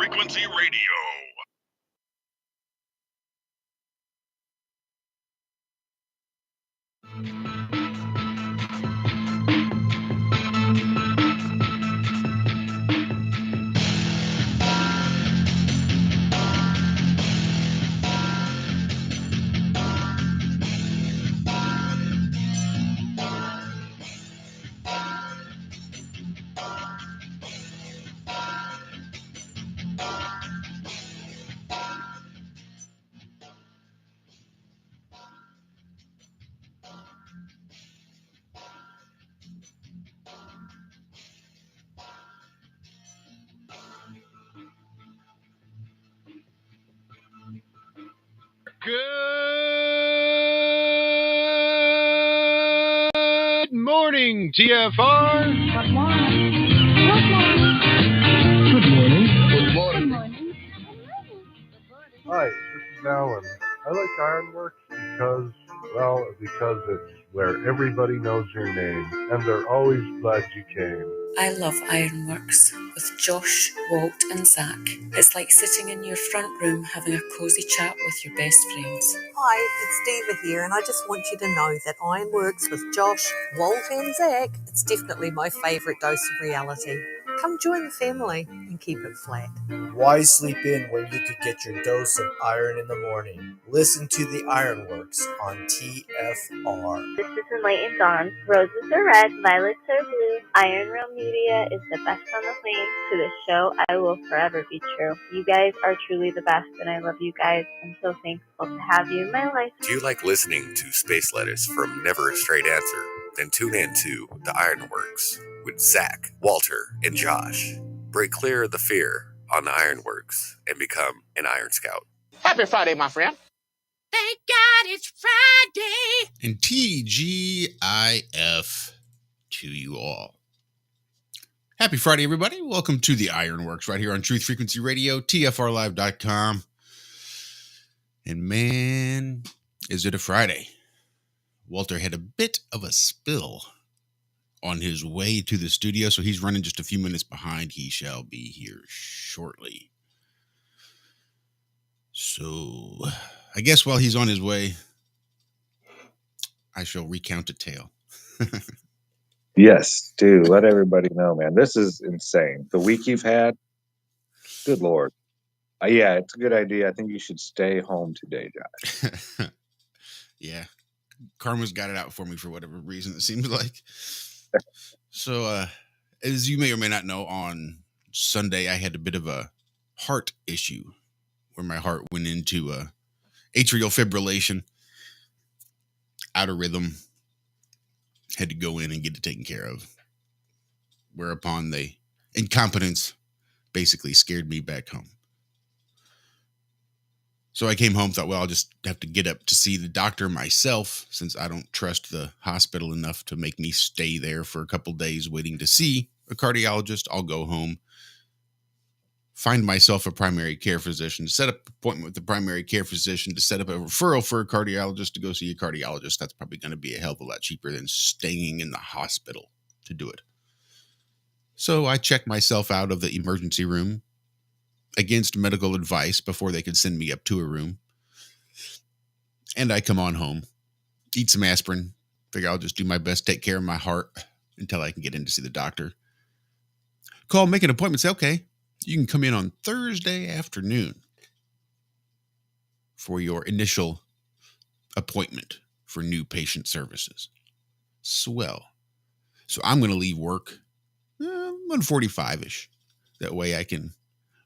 Frequency Radio. Good morning, TFR. Good morning. Good morning. Good morning. Hi, this is Alan. I like Ironworx because it's where everybody knows your name, and they're always glad you came. I love Ironworx with Josh, Walt and Zack. It's like sitting in your front room having a cosy chat with your best friends. Hi, it's Diva here, and I just want you to know that Ironworx with Josh, Walt and Zack, it's definitely my favourite dose of reality. Come join the family and keep it flat. Why sleep in when you could get your dose of iron in the morning? Listen to the Ironworx on TFR. This is Enlightened Dawn. Roses are red, violets are blue. Iron Realm Media is the best on the planet. To this show, I will forever be true. You guys are truly the best, and I love you guys. I'm so thankful to have you in my life. Do you like listening to space letters from Never a Straight Answer? Then tune in to the Ironworx with Zack, Walter, and Josh. Break clear of the fear on the Ironworx and become an Iron Scout. Happy Friday, my friend. Thank God it's Friday. And TGIF to you all. Happy Friday, everybody. Welcome to the Ironworx right here on Truth Frequency Radio, TFRlive.com. And man, is it a Friday. Walter had a bit of a spill on his way to the studio, so he's running just a few minutes behind. He shall be here shortly. So, I guess while he's on his way, I shall recount a tale. Yes, do. Let everybody know, man. This is insane. The week you've had, good Lord. Yeah, it's a good idea. I think you should stay home today, Josh. Yeah. Karma's got it out for me for whatever reason, it seems like. So, as you may or may not know, on Sunday, I had a bit of a heart issue where my heart went into atrial fibrillation, out of rhythm, had to go in and get it taken care of. Whereupon the incompetence basically scared me back home. So I came home, thought, well, I'll just have to get up to see the doctor myself, since I don't trust the hospital enough to make me stay there for a couple days waiting to see a cardiologist. I'll go home, find myself a primary care physician, set up an appointment with the primary care physician to set up a referral for a cardiologist to go see a cardiologist. That's probably going to be a hell of a lot cheaper than staying in the hospital to do it. So I checked myself out of the emergency room against medical advice before they could send me up to a room. And I come on home, eat some aspirin, figure I'll just do my best, take care of my heart until I can get in to see the doctor. Call, make an appointment, say, okay, you can come in on Thursday afternoon for your initial appointment for new patient services. Swell. So I'm going to leave work 1:45-ish. That way I can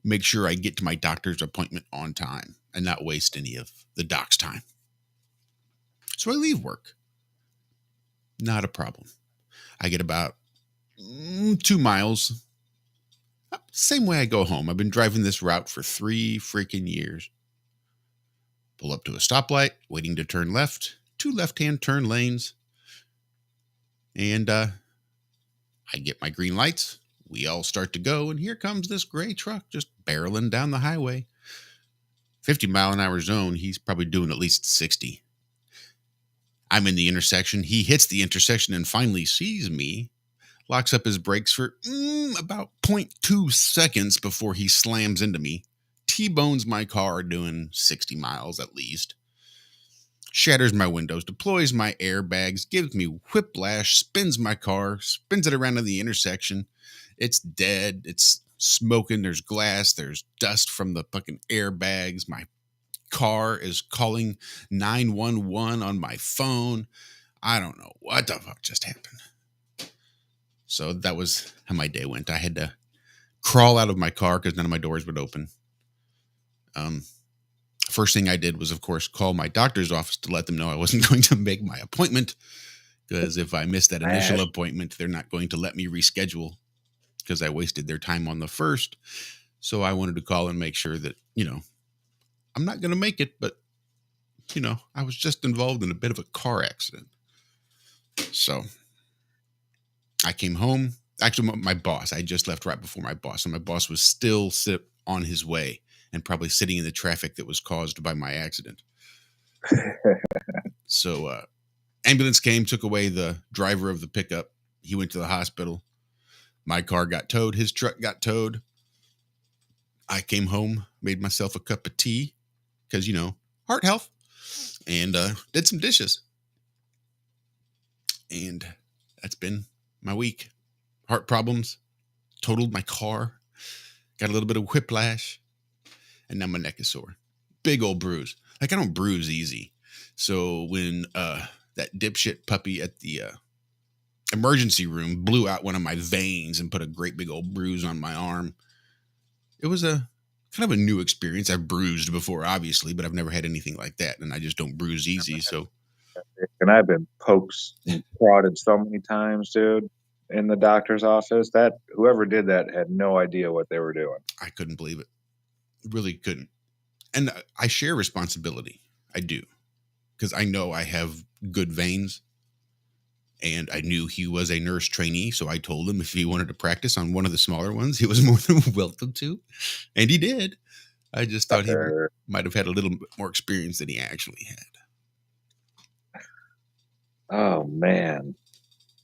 make sure I get to my doctor's appointment on time and not waste any of the doc's time. So I leave work. Not a problem. I get about 2 miles. Same way I go home. I've been driving this route for 3 freaking years. Pull up to a stoplight, waiting to turn left, 2 left-hand turn lanes. And I get my green lights. We all start to go, and here comes this gray truck just barreling down the highway. 50-mile-an-hour zone, he's probably doing at least 60. I'm in the intersection. He hits the intersection and finally sees me, locks up his brakes for about 0.2 seconds before he slams into me, T-bones my car doing 60 miles at least, shatters my windows, deploys my airbags, gives me whiplash, spins my car, spins it around to the intersection. It's dead. It's smoking. There's glass. There's dust from the fucking airbags. My car is calling 911 on my phone. I don't know what the fuck just happened. So that was how my day went. I had to crawl out of my car because none of my doors would open. First thing I did was, of course, call my doctor's office to let them know I wasn't going to make my appointment, because if I missed that initial appointment, they're not going to let me reschedule because I wasted their time on the first. So I wanted to call and make sure that, I'm not going to make it, but, I was just involved in a bit of a car accident. So I came home. Actually, my boss, I just left right before my boss, and my boss was still on his way and probably sitting in the traffic that was caused by my accident. So ambulance came, took away the driver of the pickup. He went to the hospital. My car got towed. His truck got towed. I came home, made myself a cup of tea because, heart health, and did some dishes. And that's been my week. Heart problems, totaled my car, got a little bit of whiplash, and now my neck is sore. Big old bruise. Like, I don't bruise easy. So when that dipshit puppy at the emergency room blew out one of my veins and put a great big old bruise on my arm, it was a kind of a new experience. I've bruised before, obviously, but I've never had anything like that, and I just don't bruise easy. So, and I've been poked and prodded so many times, dude, in the doctor's office. That whoever did that had no idea what they were doing. I couldn't believe it. Really couldn't. And I share responsibility. I do. Because I know I have good veins. And I knew he was a nurse trainee. So I told him if he wanted to practice on one of the smaller ones, he was more than welcome to. And he did. I just thought he might have had a little bit more experience than he actually had. Oh, man.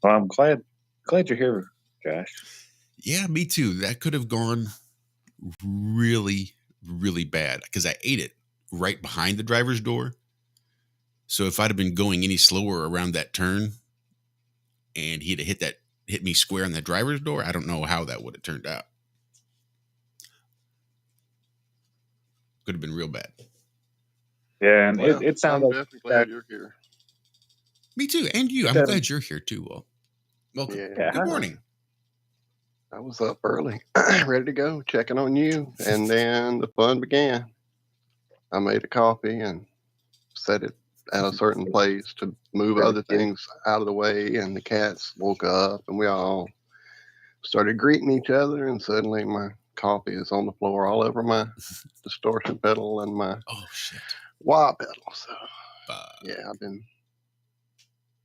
Well, I'm glad you're here, Josh. Yeah, me too. That could have gone really, really bad because I ate it right behind the driver's door. So if I'd have been going any slower around that turn and he'd have hit me square on the driver's door, I don't know how that would have turned out. Could have been real bad. Yeah, and it sounds I'm like definitely glad you're here. Me too, and you. I'm glad you're here too, Walt. Welcome. Yeah. Good morning. I was up early, ready to go, checking on you, and then the fun began. I made a coffee and set it at a certain place to move other things out of the way, and the cats woke up, and we all started greeting each other, and suddenly my coffee is on the floor all over my distortion pedal and my wah pedal. So, yeah, I've been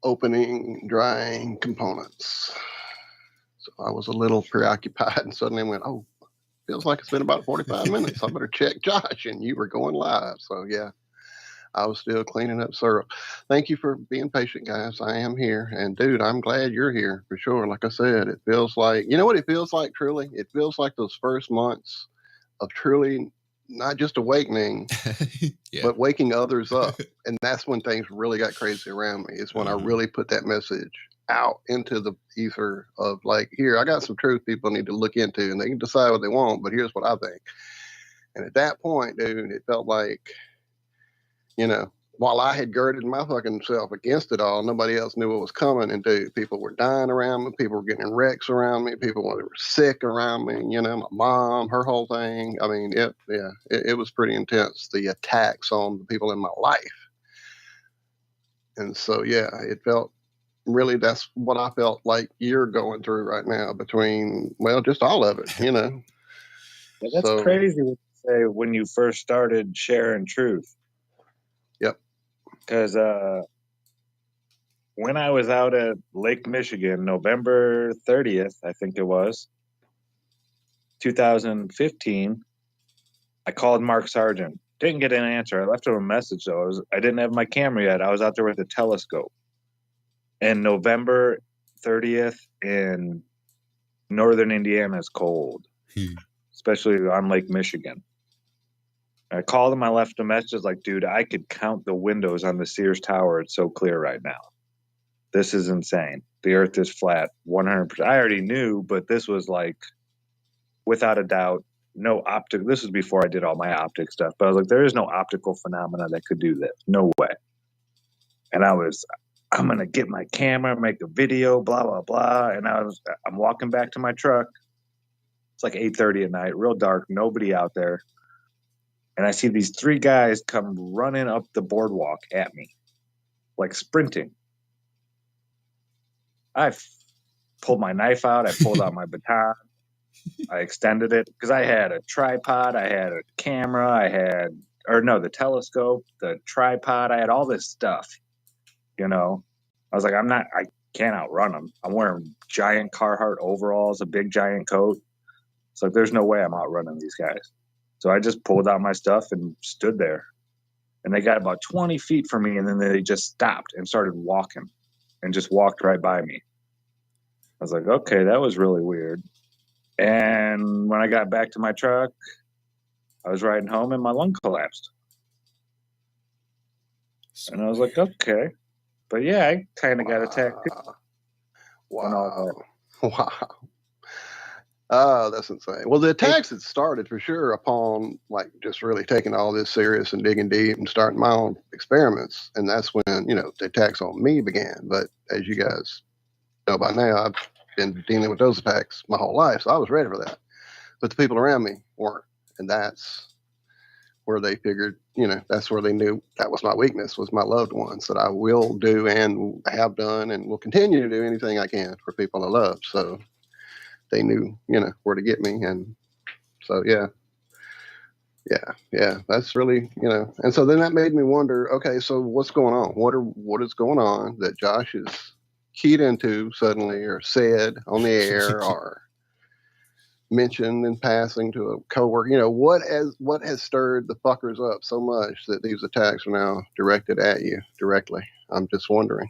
opening, drying components. So I was a little preoccupied, and suddenly went, oh, feels like it's been about 45 minutes. I better check Josh, and you were going live. So, yeah, I was still cleaning up syrup. Thank you for being patient, guys. I am here. And, dude, I'm glad you're here for sure. Like I said, it feels like, you know what it feels like, truly? It feels like those first months of truly not just awakening, but waking others up. And that's when things really got crazy around me. It's when I really put that message out into the ether of like, here, I got some truth people need to look into, and they can decide what they want, but here's what I think. And at that point, dude, it felt like, while I had girded my fucking self against it all, nobody else knew what was coming. And dude, people were dying around me. People were getting in wrecks around me. People were sick around me. My mom, her whole thing. I mean, it was pretty intense. The attacks on the people in my life. And so, yeah, it felt really, that's what I felt like you're going through right now between, well, just all of it, Yeah, that's crazy what you say when you first started sharing truth. Yep. Because when I was out at Lake Michigan, November 30th, I think it was, 2015, I called Mark Sargent. Didn't get an answer. I left him a message, though. I didn't have my camera yet. I was out there with a telescope. And November 30th in Northern Indiana is cold, especially on Lake Michigan. I called him. I left a message like, dude, I could count the windows on the Sears Tower. It's so clear right now. This is insane. The earth is flat 100%. I already knew, but this was like, without a doubt, no optic. This was before I did all my optic stuff. But I was like, there is no optical phenomena that could do this. No way. And I'm going to get my camera, make a video, blah, blah, blah. And I'm walking back to my truck. It's like 8:30 at night, real dark, nobody out there. And I see these 3 guys come running up the boardwalk at me, like sprinting. I pulled my knife out. I pulled out my baton. I extended it because I had a tripod. I had a camera. The telescope, the tripod. I had all this stuff, I was like, I can't outrun them. I'm wearing giant Carhartt overalls, a big giant coat. It's like, there's no way I'm outrunning these guys. So I just pulled out my stuff and stood there. And they got about 20 feet from me, and then they just stopped and started walking and just walked right by me. I was like, okay, that was really weird. And when I got back to my truck, I was riding home and my lung collapsed. And I was like, okay. But yeah, I kind of got attacked too. Wow. Oh, that's insane. Well, the attacks had started for sure upon like just really taking all this serious and digging deep and starting my own experiments. And that's when, the attacks on me began. But as you guys know by now, I've been dealing with those attacks my whole life. So I was ready for that. But the people around me weren't. And that's where they figured, that's where they knew that was my weakness, was my loved ones, that I will do and have done and will continue to do anything I can for people I love. So they knew, where to get me. And so, yeah, that's really, and so then that made me wonder, okay, so what's going on? What is going on that Josh is keyed into suddenly or said on the air or mentioned in passing to a coworker? What has stirred the fuckers up so much that these attacks are now directed at you directly? I'm just wondering.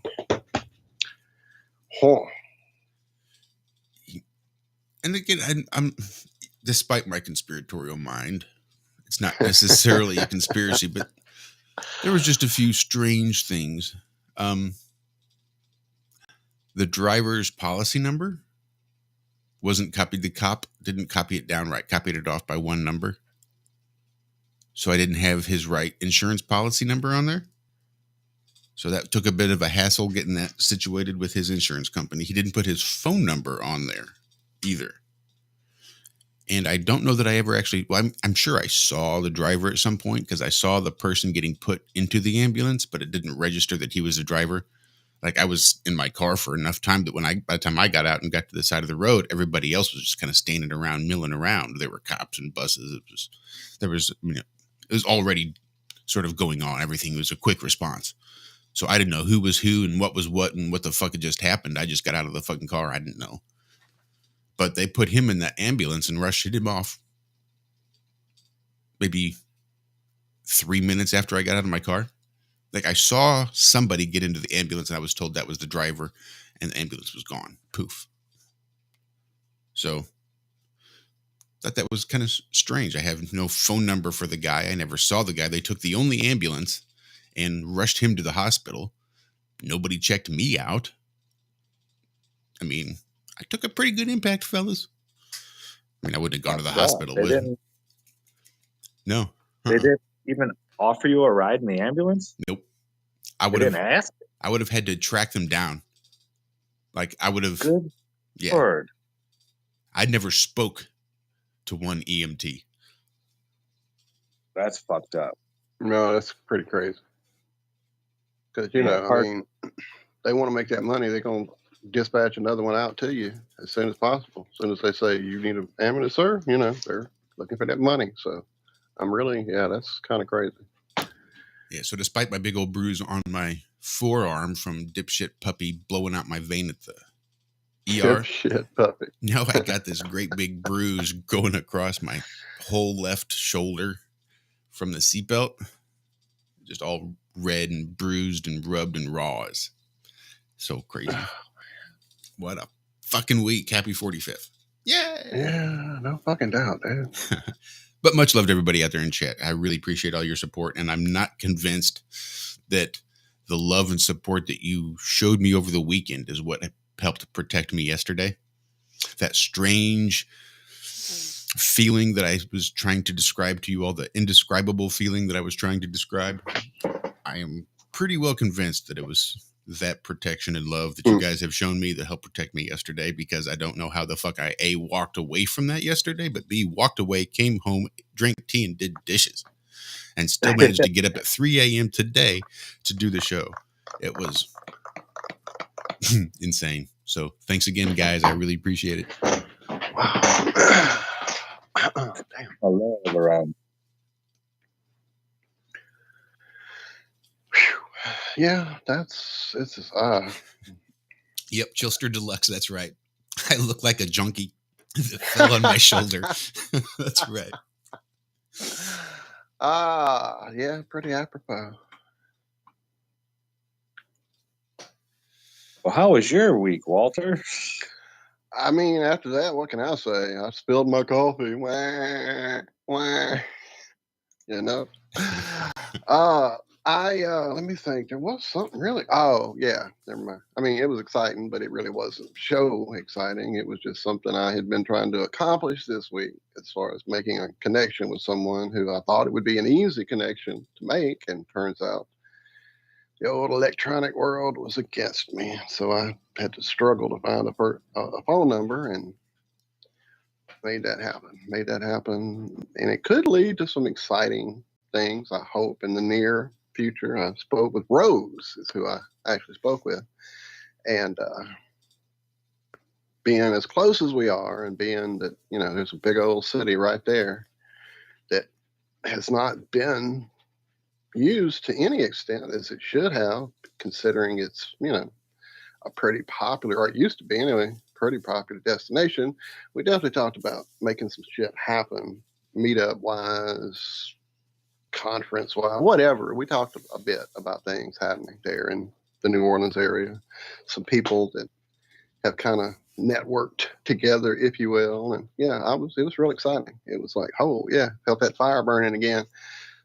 And again, I'm despite my conspiratorial mind, it's not necessarily a conspiracy, but there was just a few strange things. The driver's policy number wasn't copied. The cop didn't copy it down right, copied it off by one number. So I didn't have his right insurance policy number on there. So that took a bit of a hassle getting that situated with his insurance company. He didn't put his phone number on there either. And I don't know that I ever actually, I'm sure I saw the driver at some point because I saw the person getting put into the ambulance, but it didn't register that he was the driver. Like I was in my car for enough time that by the time I got out and got to the side of the road, everybody else was just kind of standing around, milling around. There were cops and buses. It was already sort of going on. Everything was a quick response. So I didn't know who was who and what was what and what the fuck had just happened. I just got out of the fucking car. I didn't know. But they put him in that ambulance and rushed him off maybe 3 minutes after I got out of my car. Like I saw somebody get into the ambulance and I was told that was the driver and the ambulance was gone. Poof. So thought that was kind of strange. I have no phone number for the guy. I never saw the guy. They took the only ambulance and rushed him to the hospital. Nobody checked me out. I mean, I took a pretty good impact, fellas. I mean, I wouldn't have gone to the hospital with him. No. They didn't even offer you a ride in the ambulance? Nope. Didn't ask? I would have had to track them down. Like I would have. Good Lord. I never spoke to one EMT. That's fucked up. No, that's pretty crazy. Because, they want to make that money. They're going to dispatch another one out to you as soon as possible. As soon as they say you need an ambulance, sir, they're looking for that money. So that's kind of crazy. Yeah. So despite my big old bruise on my forearm from dipshit puppy blowing out my vein at the ER, dipshit puppy. Now I got this great big bruise going across my whole left shoulder from the seatbelt, just all red and bruised and rubbed and raw. Is so crazy. What a fucking week. Happy 45th. Yeah, no fucking doubt, dude. But much love to everybody out there in chat. I really appreciate all your support, and I'm not convinced that the love and support that you showed me over the weekend is what helped protect me yesterday. That strange feeling that I was trying to describe to you all, the indescribable feeling that I was trying to describe. I am pretty well convinced that it was that protection and love that you guys have shown me that helped protect me yesterday, because I don't know how the fuck I A, walked away from that yesterday, but B, walked away, came home, drank tea, and did dishes, and still managed to get up at 3 a.m. today to do the show. It was insane. So thanks again, guys. I really appreciate it. Wow. Damn. I love around. Yeah, it's Yep, Chilster Deluxe. That's right. I look like a junkie that fell on my shoulder. That's right. Yeah, pretty apropos. Well, how was your week, Walter? I mean, after that, what can I say? I spilled my coffee. Wah, wah. You know. Let me think. There was something really. Oh yeah, never mind. I mean, it was exciting, but it really wasn't show exciting. It was just something I had been trying to accomplish this week, as far as making a connection with someone who I thought it would be an easy connection to make, and turns out the old electronic world was against me. So I had to struggle to find a phone number, and made that happen. And it could lead to some exciting things, I hope, in the near future. I spoke with Rose, is who I actually spoke with. And being as close as we are, and being that, there's a big old city right there that has not been used to any extent as it should have, considering it's, a pretty popular, or it used to be anyway, pretty popular destination. We definitely talked about making some shit happen, meetup wise, conference wise, whatever. We talked a bit about things happening there in the New Orleans area. Some people that have kind of networked together, if you will. And yeah, it was real exciting. It was like, oh yeah, felt that fire burning again.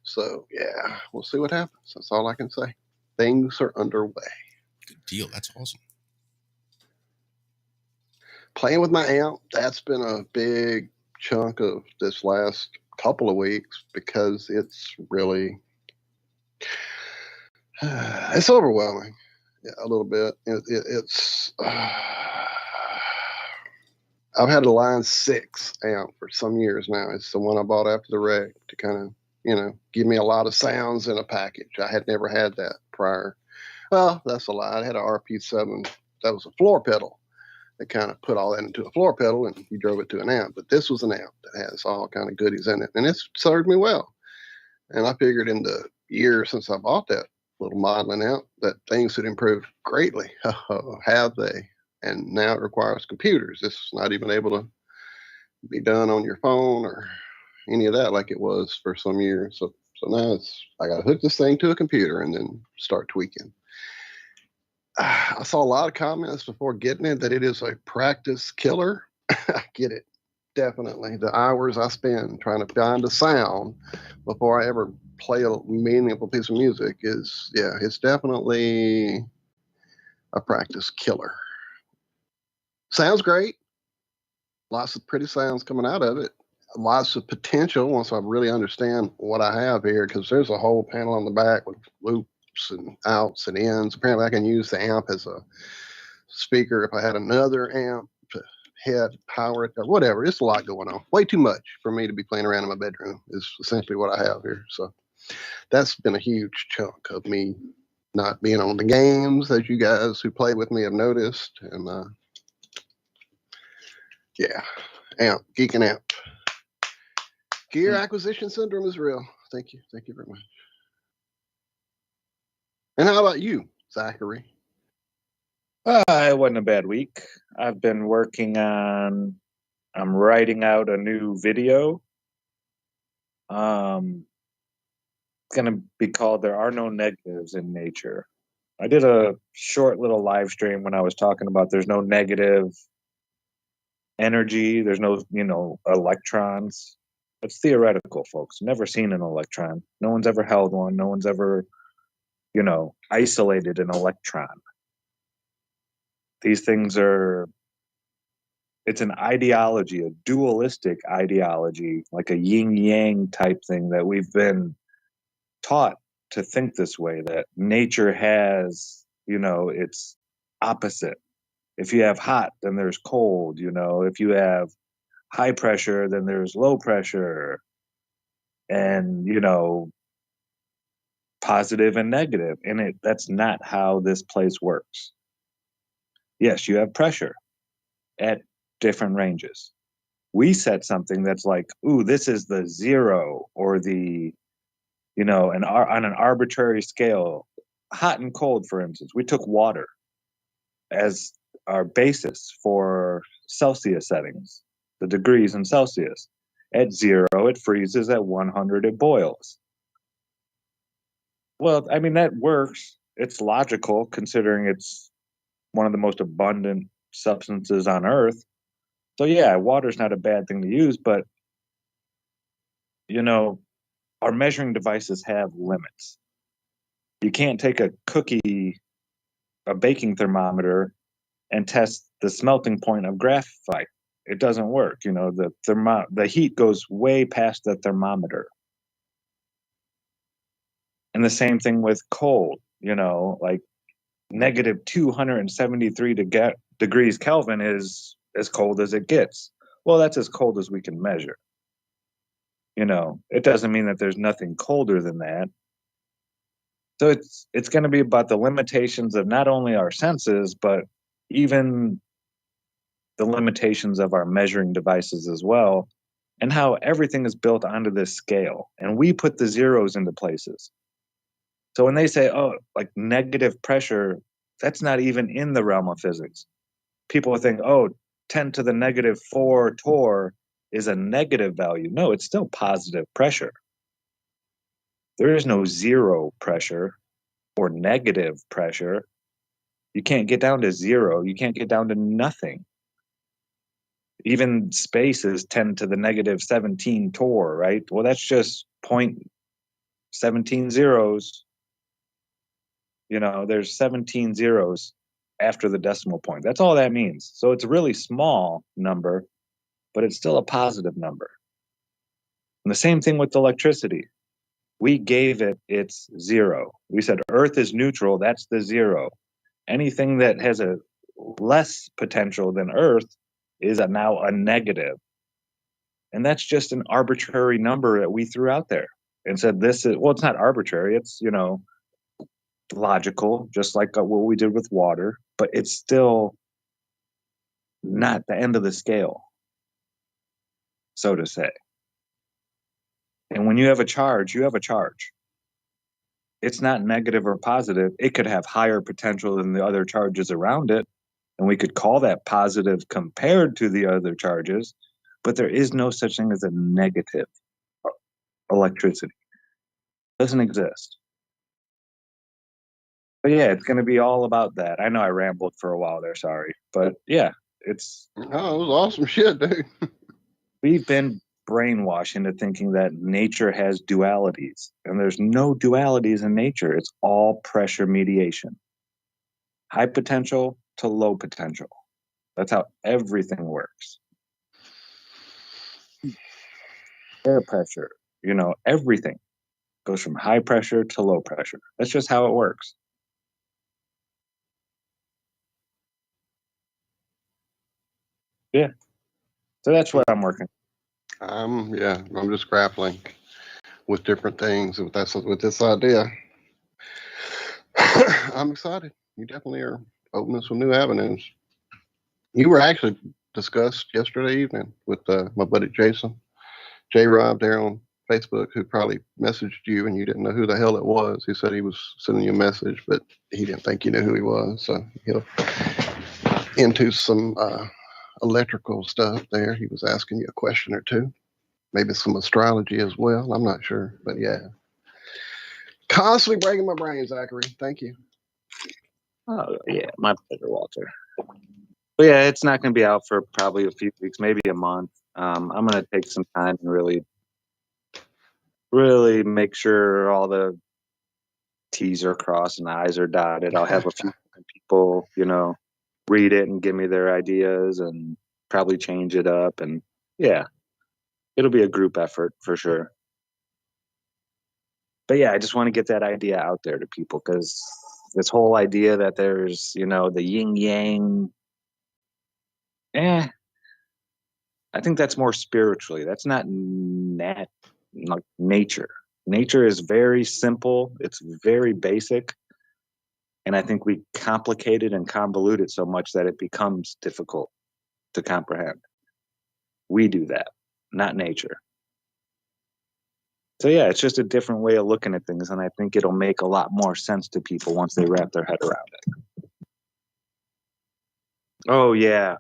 So yeah, we'll see what happens. That's all I can say. Things are underway. Good deal. That's awesome. Playing with my amp, that's been a big chunk of this last couple of weeks, because it's really it's overwhelming. Yeah, a little bit. It's I've had a Line 6 amp for some years now. It's the one I bought after the wreck to kind of, give me a lot of sounds in a package. I had never had that prior. Well, that's a lie. I had an RP7 that was a floor pedal. That kind of put all that into a floor pedal, and you drove it to an amp. But this was an amp that has all kind of goodies in it, and it's served me well. And I figured in the years since I bought that little modeling amp that things had improved greatly. Have they? And now it requires computers. It's not even able to be done on your phone or any of that like it was for some years. So now I got to hook this thing to a computer and then start tweaking. I saw a lot of comments before getting it that it is a practice killer. I get it. Definitely. The hours I spend trying to find a sound before I ever play a meaningful piece of music it's definitely a practice killer. Sounds great. Lots of pretty sounds coming out of it. Lots of potential once I really understand what I have here, because there's a whole panel on the back with loops and outs and ins. Apparently I can use the amp as a speaker if I had another amp to head power it or whatever. It's a lot going on. Way too much for me to be playing around in my bedroom is essentially what I have here. So that's been a huge chunk of me not being on the games, as you guys who play with me have noticed. And geeking out. Gear acquisition syndrome is real. Thank you very much. And how about you, Zachary? It wasn't a bad week. I've been I'm writing out a new video. It's going to be called There Are No Negatives in Nature. I did a short little live stream when I was talking about there's no negative energy. There's no, electrons. It's theoretical, folks. Never seen an electron. No one's ever held one. No one's ever, isolated an electron. These things it's an ideology, a dualistic ideology, like a yin yang type thing that we've been taught to think this way, that nature has, its opposite. If you have hot, then there's cold, if you have high pressure, then there's low pressure, and, positive and negative. And that's not how this place works. Yes, you have pressure at different ranges. We set something that's like, ooh, this is the zero, or the, on an arbitrary scale, hot and cold, for instance. We took water as our basis for Celsius settings, the degrees in Celsius. At 0, it freezes. At 100, it boils. Well, I mean, that works. It's logical, considering it's one of the most abundant substances on Earth. So yeah, water's not a bad thing to use, but, our measuring devices have limits. You can't take a baking thermometer, and test the smelting point of graphite. It doesn't work. The heat goes way past the thermometer. And the same thing with cold, like negative 273 degrees Kelvin is as cold as it gets. Well, that's as cold as we can measure. It doesn't mean that there's nothing colder than that. So it's going to be about the limitations of not only our senses, but even the limitations of our measuring devices as well, and how everything is built onto this scale. And we put the zeros into places. So when they say, oh, like negative pressure, that's not even in the realm of physics. People think, oh, 10 to the negative 4 torr is a negative value. No, it's still positive pressure. There is no zero pressure or negative pressure. You can't get down to 0. You can't get down to nothing. Even space is 10 to the negative 17 torr, right? Well, that's just 0.17 zeros. There's 17 zeros after the decimal point. That's all that means. So it's a really small number, but it's still a positive number. And the same thing with electricity. We gave it its 0. We said Earth is neutral. That's the 0. Anything that has a less potential than Earth is now a negative. And that's just an arbitrary number that we threw out there and said, it's not arbitrary. It's, logical, just like what we did with water, but it's still not the end of the scale, so to say. And when you have a charge, you have a charge. It's not negative or positive. It could have higher potential than the other charges around it, and we could call that positive compared to the other charges, but there is no such thing as a negative electricity. It doesn't exist. But yeah, it's going to be all about that. I know I rambled for a while there, sorry. But yeah, it was awesome shit, dude. We've been brainwashed into thinking that nature has dualities, and there's no dualities in nature. It's all pressure mediation. High potential to low potential. That's how everything works. Air pressure, everything goes from high pressure to low pressure. That's just how it works. Yeah. So that's what I'm working. I'm just grappling with different things with this idea. I'm excited. You definitely are opening some new avenues. You were actually discussed yesterday evening with my buddy Jason, J-Rob there on Facebook, who probably messaged you and you didn't know who the hell it was. He said he was sending you a message, but he didn't think you knew who he was. So he'll into some electrical stuff there. He was asking you a question or two, maybe some astrology as well. I'm not sure, but yeah. Constantly breaking my brain, Zachary. Thank you. Oh, yeah, my pleasure, Walter. But yeah, it's not going to be out for probably a few weeks, maybe a month. I'm going to take some time and really make sure all the T's are crossed and the I's are dotted. I'll have a few people, read it and give me their ideas and probably change it up. And yeah, it'll be a group effort for sure. But yeah, I just want to get that idea out there to people, because this whole idea that there's, the yin yang, I think that's more spiritually. That's not like nature. Nature is very simple. It's very basic. And I think we complicate it and convolute it so much that it becomes difficult to comprehend. We do that, not nature. So yeah, it's just a different way of looking at things. And I think it'll make a lot more sense to people once they wrap their head around it. Oh yeah.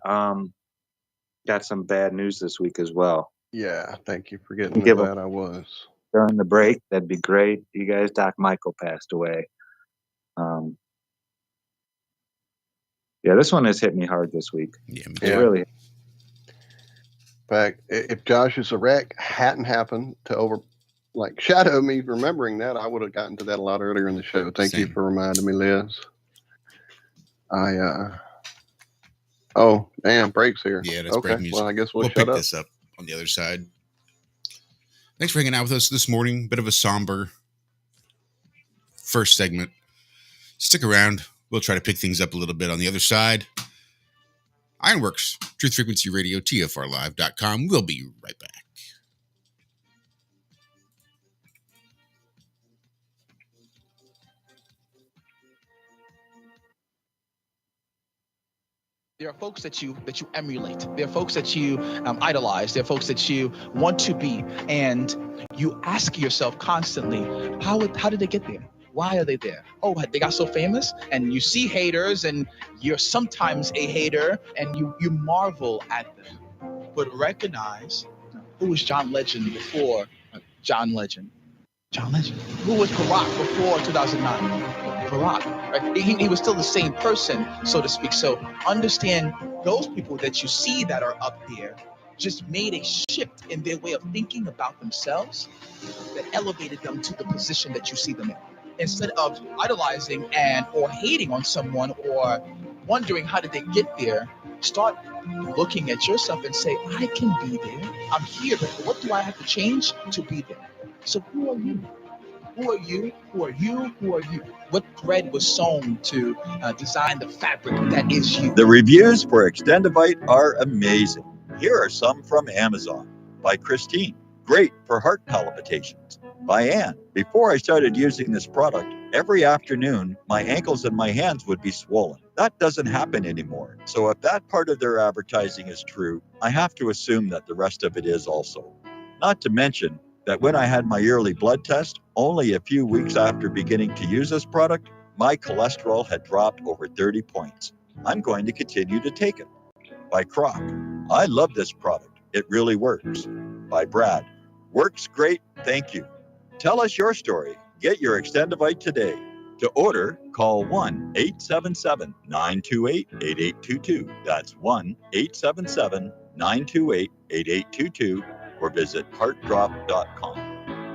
Got some bad news this week as well. Yeah, thank you for getting me that. I was. During the break, that'd be great. You guys, Doc Michael passed away. Yeah, this one has hit me hard this week. Yeah. Really. In fact, if Josh's wreck hadn't happened to shadow me remembering that, I would have gotten to that a lot earlier in the show. Thank you for reminding me, Liz. Oh, damn, breaks here. Yeah, that's okay. break music. Well, I guess we'll pick this up on the other side. Thanks for hanging out with us this morning. Bit of a somber first segment. Stick around. We'll try to pick things up a little bit on the other side. Ironworx, Truth Frequency Radio, TFRlive.com. We'll be right back. There are folks that you emulate. There are folks that you idolize. There are folks that you want to be, and you ask yourself constantly, how did they get there? Why are they there? Oh, they got so famous, and you see haters, and you're sometimes a hater, and you marvel at them. But recognize, who was John Legend before John Legend? John Legend. Who was Barack before 2009? Barack. Right? He was still the same person, so to speak. So understand, those people that you see that are up there just made a shift in their way of thinking about themselves that elevated them to the position that you see them in. Instead of idolizing or hating on someone or wondering how did they get there, start looking at yourself and say, I can be there. I'm here, but what do I have to change to be there? So who are you? Who are you? Who are you? Who are you? What thread was sewn to design the fabric that is you? The reviews for Extendivite are amazing. Here are some from Amazon. By Christine. Great for heart palpitations. By Anne. Before I started using this product, every afternoon, my ankles and my hands would be swollen. That doesn't happen anymore. So if that part of their advertising is true, I have to assume that the rest of it is also. Not to mention that when I had my yearly blood test, only a few weeks after beginning to use this product, my cholesterol had dropped over 30 points. I'm going to continue to take it. By Croc. I love this product. It really works. By Brad. Works great. Thank you. Tell us your story. Get your Extendivite today. To order, call 1-877-928-8822. That's 1-877-928-8822. Or visit heartdrop.com.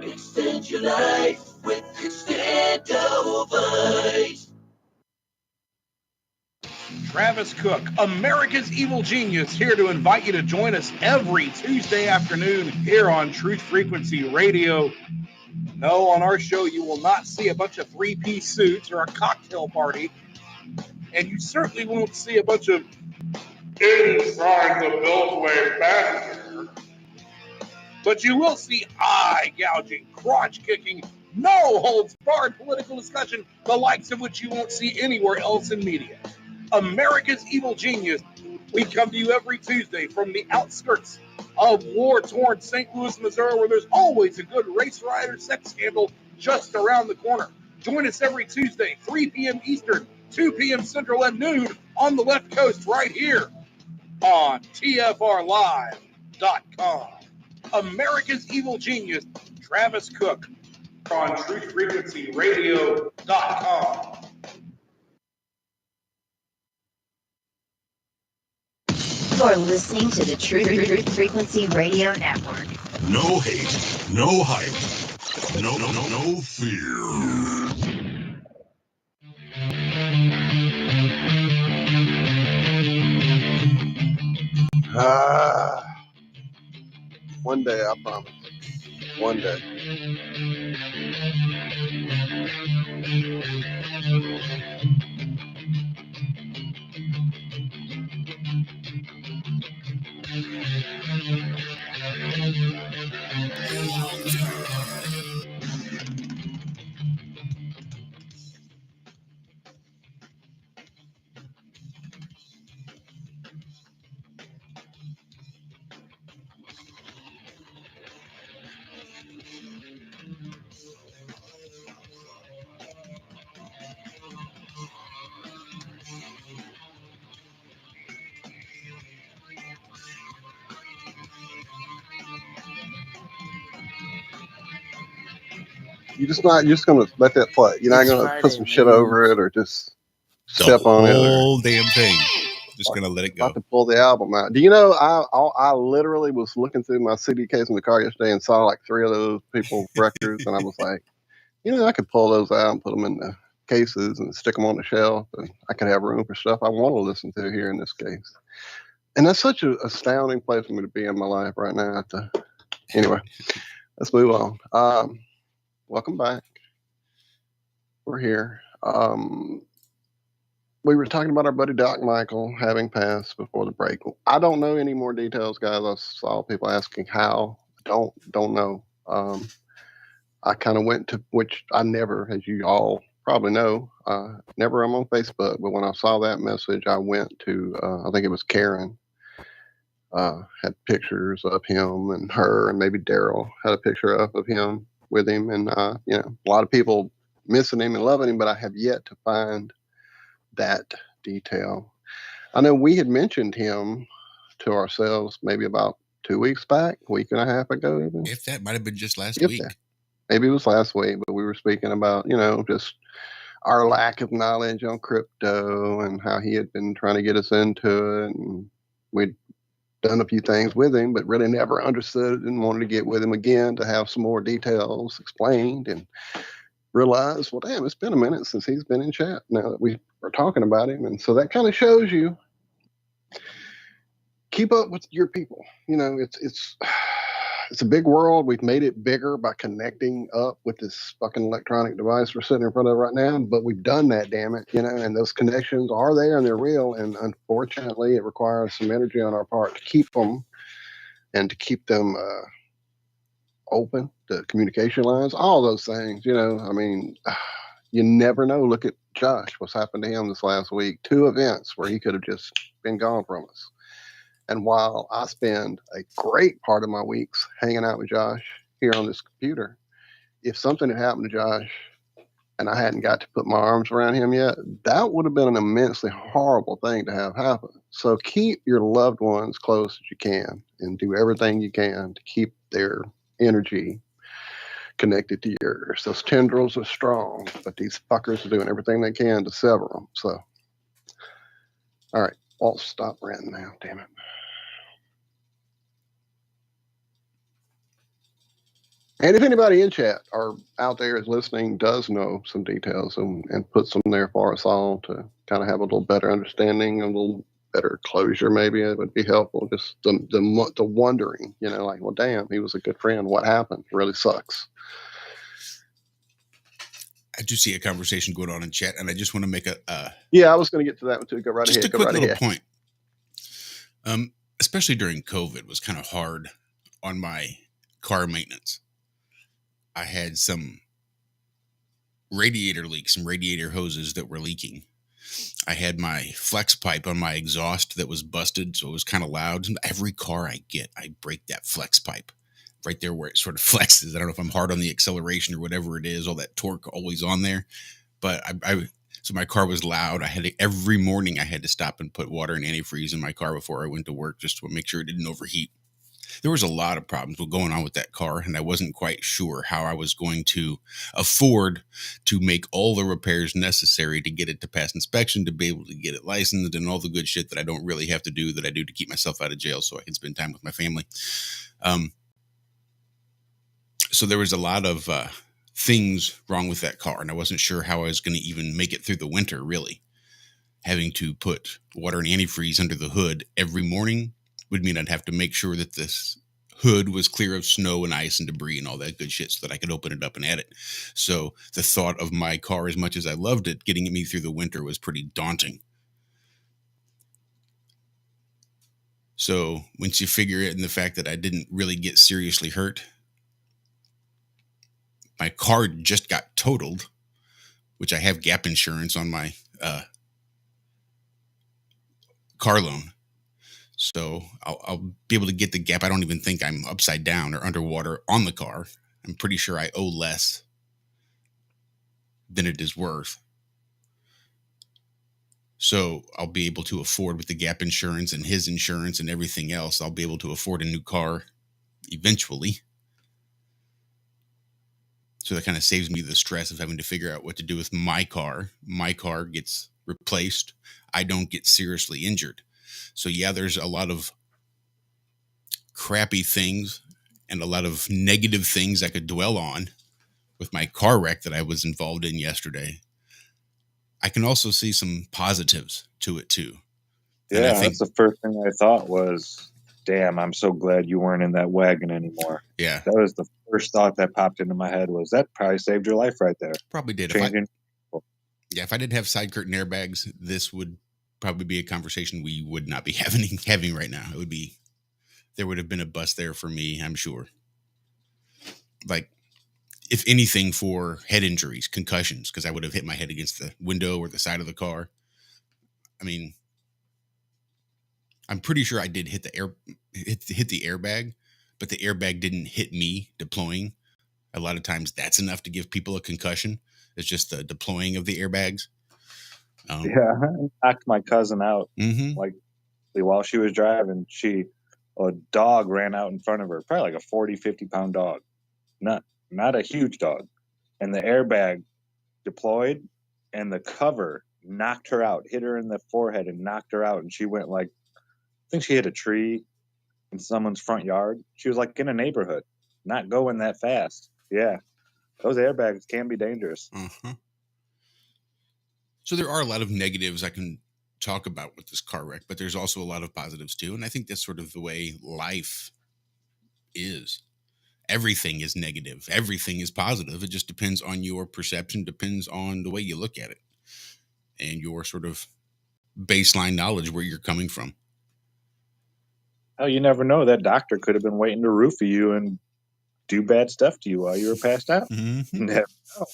Extend your life with Extendivite. Travis Cook, America's Evil Genius, here to invite you to join us every Tuesday afternoon here on Truth Frequency Radio. No, on our show, you will not see a bunch of three-piece suits or a cocktail party. And you certainly won't see a bunch of inside the Beltway banter. But you will see eye-gouging, crotch-kicking, no-holds-barred political discussion, the likes of which you won't see anywhere else in media. America's Evil Genius. We come to you every Tuesday from the outskirts of war-torn St. Louis, Missouri, where there's always a good race rider sex scandal just around the corner. Join us every Tuesday, 3 p.m. Eastern, 2 p.m. Central, and noon on the left coast right here on TFRlive.com. America's Evil Genius, Travis Cook, on TruthFrequencyRadio.com. You're listening to the Truth Frequency Radio Network. No hate, no hype, no fear. One day, I promise. One day. You're just gonna let that play. You're not gonna put some shit over it or just step on it. The whole damn thing. Just gonna let it go. About to pull the album out. Do you know? I literally was looking through my CD case in the car yesterday and saw like 3 of those people's records, and I was like, I could pull those out and put them in the cases and stick them on the shelf, and I could have room for stuff I want to listen to here in this case. And that's such an astounding place for me to be in my life right now. Anyway, let's move on. Welcome back. We're here. We were talking about our buddy Doc Michael having passed before the break. I don't know any more details, guys. I saw people asking how. Don't know. I kind of went to, which I never, as you all probably know, never am on Facebook. But when I saw that message, I went to, I think it was Karen, had pictures of him and her, and maybe Daryl had a picture of him with him. And, a lot of people missing him and loving him, but I have yet to find that detail. I know we had mentioned him to ourselves maybe about 2 weeks back, week and a half ago even. If that might have been just last week. Maybe it was last week, but we were speaking about, just our lack of knowledge on crypto and how he had been trying to get us into it. And we'd done a few things with him, but really never understood it and wanted to get with him again to have some more details explained, and realized, well, damn, it's been a minute since he's been in chat now that we are talking about him. And so that kind of shows you, keep up with your people. It's a big world. We've made it bigger by connecting up with this fucking electronic device we're sitting in front of right now, but we've done that, damn it, and those connections are there and they're real. And unfortunately, it requires some energy on our part to keep them and to keep them open, the communication lines, all those things, you never know. Look at Josh, what's happened to him this last week. 2 events where he could have just been gone from us. And while I spend a great part of my weeks hanging out with Josh here on this computer, if something had happened to Josh and I hadn't got to put my arms around him yet, that would have been an immensely horrible thing to have happen. So keep your loved ones close as you can and do everything you can to keep their energy connected to yours. Those tendrils are strong, but these fuckers are doing everything they can to sever them. So, all right, I'll stop ranting now, damn it. And if anybody in chat or out there is listening does know some details and puts them there for us all to kind of have a little better understanding, a little better closure, maybe it would be helpful. Just the wondering, like, well, damn, he was a good friend. What happened? It really sucks. I do see a conversation going on in chat, and I just want to make I was going to get to that one too. Go right ahead. Just a quick little point. Especially during COVID, was kind of hard on my car maintenance. I had some radiator leaks, some radiator hoses that were leaking. I had my flex pipe on my exhaust that was busted, so it was kind of loud. Every car I get, I break that flex pipe right there where it sort of flexes. I don't know if I'm hard on the acceleration or whatever it is, all that torque always on there. But so my car was loud. Every morning I had to stop and put water and antifreeze in my car before I went to work just to make sure it didn't overheat. There was a lot of problems going on with that car, and I wasn't quite sure how I was going to afford to make all the repairs necessary to get it to pass inspection, to be able to get it licensed, and all the good shit that I don't really have to do, that I do to keep myself out of jail so I can spend time with my family. So there was a lot of things wrong with that car, and I wasn't sure how I was going to even make it through the winter, really. Having to put water and antifreeze under the hood every morning would mean I'd have to make sure that this hood was clear of snow and ice and debris and all that good shit so that I could open it up and add it. So the thought of my car, as much as I loved it, getting me through the winter was pretty daunting. So once you figure it in the fact that I didn't really get seriously hurt, my car just got totaled, which I have gap insurance on my car loan. So I'll be able to get the gap. I don't even think I'm upside down or underwater on the car. I'm pretty sure I owe less than it is worth. So I'll be able to afford, with the gap insurance and his insurance and everything else, I'll be able to afford a new car eventually. So that kind of saves me the stress of having to figure out what to do with my car. My car gets replaced. I don't get seriously injured. So yeah, there's a lot of crappy things and a lot of negative things I could dwell on with my car wreck that I was involved in yesterday. I can also see some positives to it too. And Yeah, I think that's the first thing I thought was, damn, I'm so glad you weren't in that wagon anymore. Yeah. That was the first thought that popped into my head, was that probably saved your life right there. Probably did. If I did have side curtain airbags, this would probably be a conversation we would not be having right now. There would have been a bus there for me, I'm sure. Like, if anything, for head injuries, concussions, because I would have hit my head against the window or the side of the car. I mean, I'm pretty sure I did hit the airbag, but the airbag didn't hit me deploying. A lot of times that's enough to give people a concussion. It's just the deploying of the airbags. Yeah, I knocked my cousin out. Like, while she was driving, a dog ran out in front of her, probably like a 40, 50-pound dog. Not a huge dog. And the airbag deployed, and the cover knocked her out, hit her in the forehead and knocked her out. And she went like, I think she hit a tree in someone's front yard. She was like in a neighborhood, not going that fast. Yeah, those airbags can be dangerous. So there are a lot of negatives I can talk about with this car wreck, but there's also a lot of positives too. And I think that's sort of the way life is. Everything is negative. Everything is positive. It just depends on your perception, depends on the way you look at it and your sort of baseline knowledge where you're coming from. Oh, you never know. That doctor could have been waiting to roofie you and do bad stuff to you while you were passed out. Never know.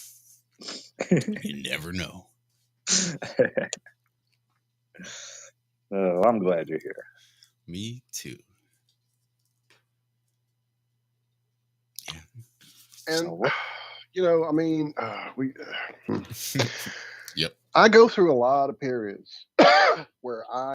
You never know. Oh, I'm glad you're here. Me too. And, I mean, Yep. I go through a lot of periods where I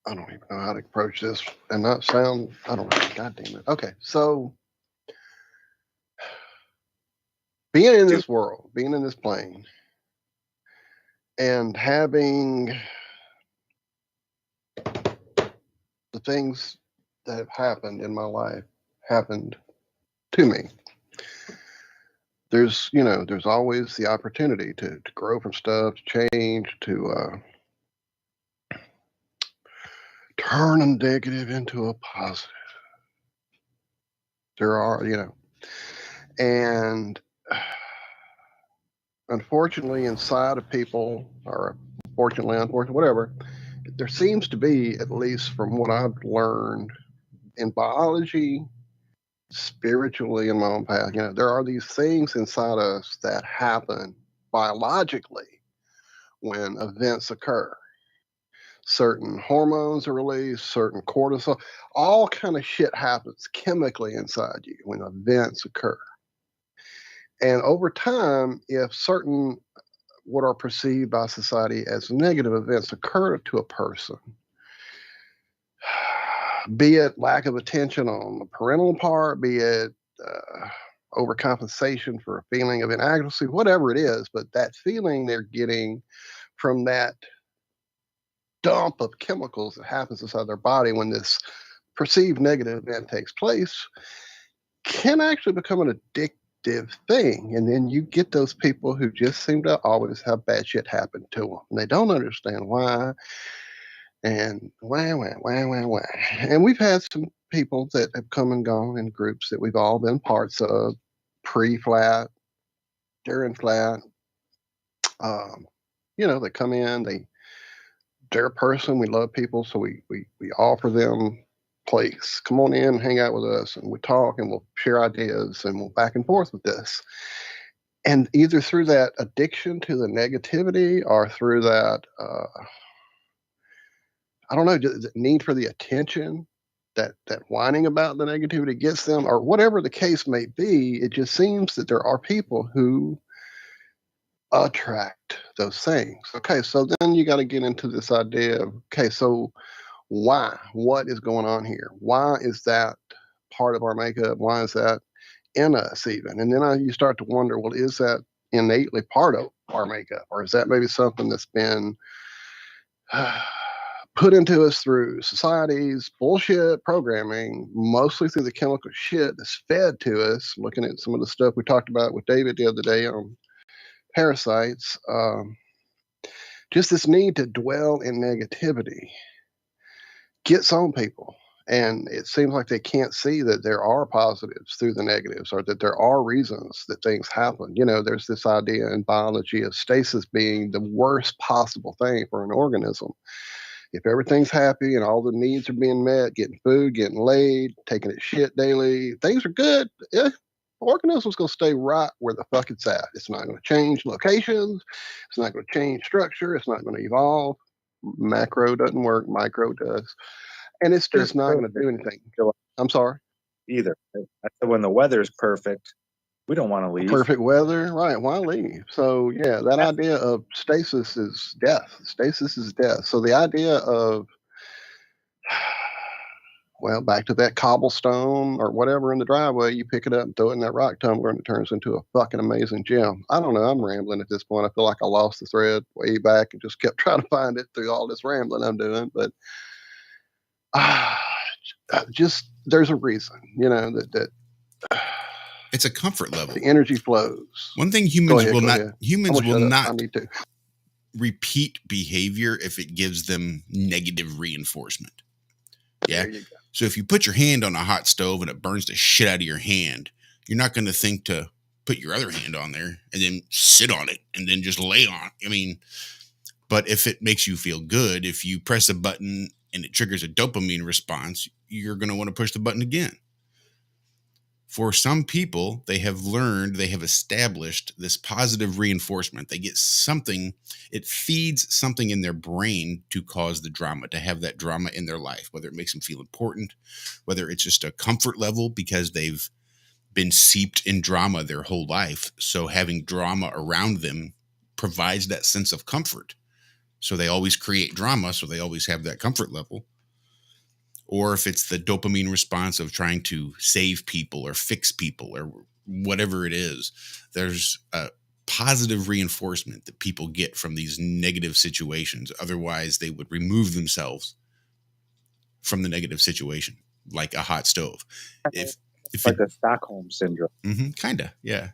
don't even know how to approach this and not sound, I don't know, God damn it. Okay, so being in this world, being in this plane, and having the things that have happened in my life happened to me. There's always the opportunity to grow from stuff, to change, to turn a negative into a positive. There are, and unfortunately inside of people, or fortunately, unfortunately, whatever, there seems to be, at least from what I've learned in biology, spiritually, in my own path, there are these things inside us that happen biologically when events occur. Certain hormones are released, certain cortisol, all kind of shit happens chemically inside you when events occur. And over time, if certain what are perceived by society as negative events occur to a person, be it lack of attention on the parental part, be it overcompensation for a feeling of inadequacy, whatever it is, but that feeling they're getting from that dump of chemicals that happens inside their body when this perceived negative event takes place can actually become an addictive thing. And then you get those people who just seem to always have bad shit happen to them. And they don't understand why. And wah. And we've had some people that have come and gone in groups that we've all been parts of, pre-flat, during flat. They come in, they're a person, we love people, so we offer them place. Come on in, hang out with us, and we talk and we'll share ideas and we'll back and forth with this. And either through that addiction to the negativity or through that, I don't know, the need for the attention that whining about the negativity gets them, or whatever the case may be, it just seems that there are people who attract those things. Okay, so then you got to get into this idea of, okay, so why? What is going on here? Why is that part of our makeup? Why is that in us even? And then you start to wonder, well, is that innately part of our makeup? Or is that maybe something that's been put into us through society's bullshit programming, mostly through the chemical shit that's fed to us? Looking at some of the stuff we talked about with David the other day on parasites, just this need to dwell in negativity gets on people. And it seems like they can't see that there are positives through the negatives, or that there are reasons that things happen. There's this idea in biology of stasis being the worst possible thing for an organism. If everything's happy and all the needs are being met, getting food, getting laid, taking its shit daily, things are good. The organism's going to stay right where the fuck it's at. It's not going to change locations. It's not going to change structure. It's not going to evolve. Macro doesn't work. Micro does. And it's just not going to do anything. I'm sorry? Either. When the weather's perfect, we don't want to leave. Perfect weather, right? Why leave? So, yeah, that idea of stasis is death. Stasis is death. So the idea of, well, back to that cobblestone or whatever in the driveway, you pick it up and throw it in that rock tumbler and it turns into a fucking amazing gem. I don't know. I'm rambling at this point. I feel like I lost the thread way back and just kept trying to find it through all this rambling I'm doing. But just there's a reason, that it's a comfort level. The energy flows. One thing humans will not repeat behavior if it gives them negative reinforcement. Yeah. So if you put your hand on a hot stove and it burns the shit out of your hand, you're not going to think to put your other hand on there and then sit on it and then just lay on it. But if it makes you feel good, if you press a button and it triggers a dopamine response, you're going to want to push the button again. For some people, they have established this positive reinforcement. They get something, it feeds something in their brain to cause the drama, to have that drama in their life, whether it makes them feel important, whether it's just a comfort level because they've been seeped in drama their whole life. So having drama around them provides that sense of comfort. So they always create drama, so they always have that comfort level. Or if it's the dopamine response of trying to save people or fix people or whatever it is, there's a positive reinforcement that people get from these negative situations. Otherwise, they would remove themselves from the negative situation, like a hot stove. If like the Stockholm syndrome. Kind of, yeah.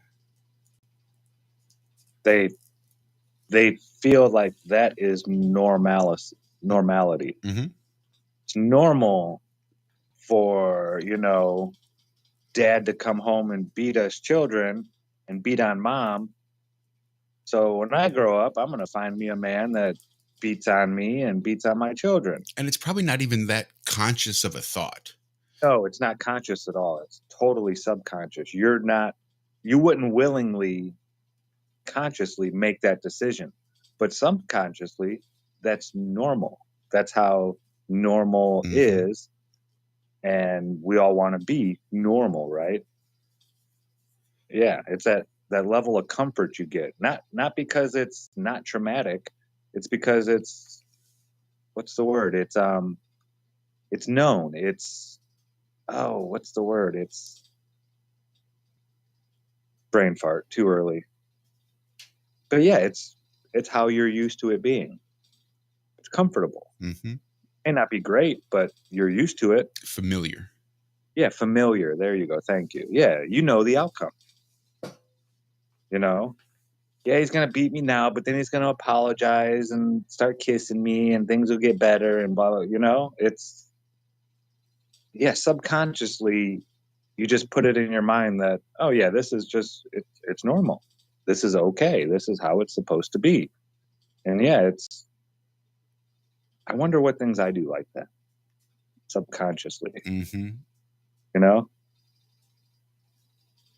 They feel like that is normality. Mm-hmm. It's normal for, dad to come home and beat us children and beat on mom. So when I grow up, I'm going to find me a man that beats on me and beats on my children. And it's probably not even that conscious of a thought. No, it's not conscious at all. It's totally subconscious. You wouldn't willingly, consciously make that decision. But subconsciously, that's normal. That's how normal is. And we all want to be normal, right? Yeah, it's that that level of comfort you get. Not because it's not traumatic. It's because it's, what's the word? It's known. It's, oh, what's the word? It's brain fart, too early. But yeah, it's how you're used to it being. It's comfortable. Mm-hmm. May not be great, but you're used to it. Familiar. Yeah, familiar. There you go. Thank you. Yeah, you know the outcome. You know? Yeah, he's going to beat me now, but then he's going to apologize and start kissing me and things will get better and blah, blah, you know? It's, yeah, subconsciously, you just put it in your mind that, oh, yeah, this is just, it's normal. This is okay. This is how it's supposed to be. And yeah, I wonder what things I do like that subconsciously. Mm-hmm. You know?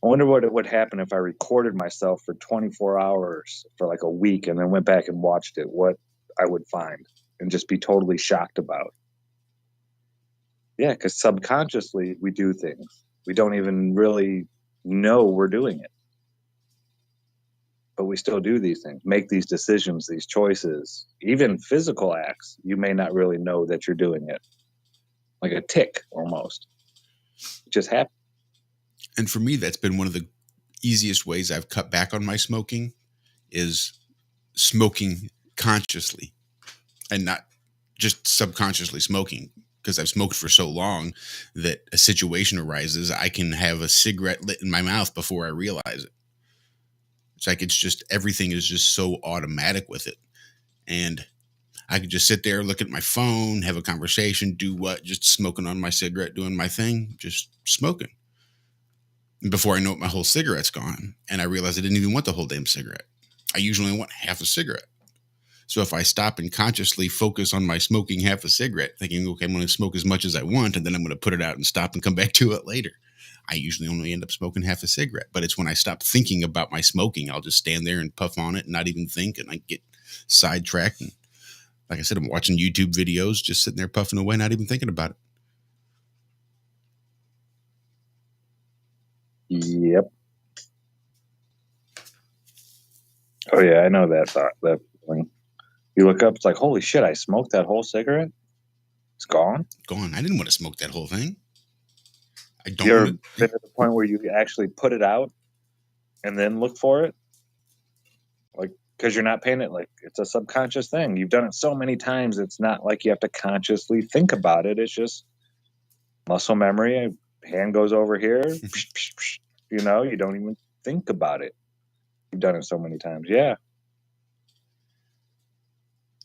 I wonder what would happen if I recorded myself for 24 hours for like a week and then went back and watched it, what I would find and just be totally shocked about. Yeah, because subconsciously we do things. We don't even really know we're doing it. But we still do these things, make these decisions, these choices, even physical acts. You may not really know that you're doing it. Like a tick almost. It just happens. And for me, that's been one of the easiest ways I've cut back on my smoking is smoking consciously and not just subconsciously smoking, because I've smoked for so long that a situation arises, I can have a cigarette lit in my mouth before I realize it. It's like, it's just, everything is just so automatic with it. And I could just sit there, look at my phone, have a conversation, do what? Just smoking on my cigarette, doing my thing, just smoking. And before I know it, my whole cigarette's gone. And I realized I didn't even want the whole damn cigarette. I usually only want half a cigarette. So if I stop and consciously focus on my smoking half a cigarette, thinking, okay, I'm going to smoke as much as I want, and then I'm going to put it out and stop and come back to it later, I usually only end up smoking half a cigarette. But it's when I stop thinking about my smoking, I'll just stand there and puff on it and not even think, and I get sidetracked. And like I said, I'm watching YouTube videos, just sitting there puffing away, not even thinking about it. Yep. Oh yeah, I know that thought. That feeling. You look up, it's like, holy shit! I smoked that whole cigarette. It's gone. Gone. I didn't want to smoke that whole thing. I don't. You're been to the point where you actually put it out and then look for it, like because you're not paying it. Like it's a subconscious thing. You've done it so many times. It's not like you have to consciously think about it. It's just muscle memory. Hand goes over here. You know, you don't even think about it. You've done it so many times. Yeah.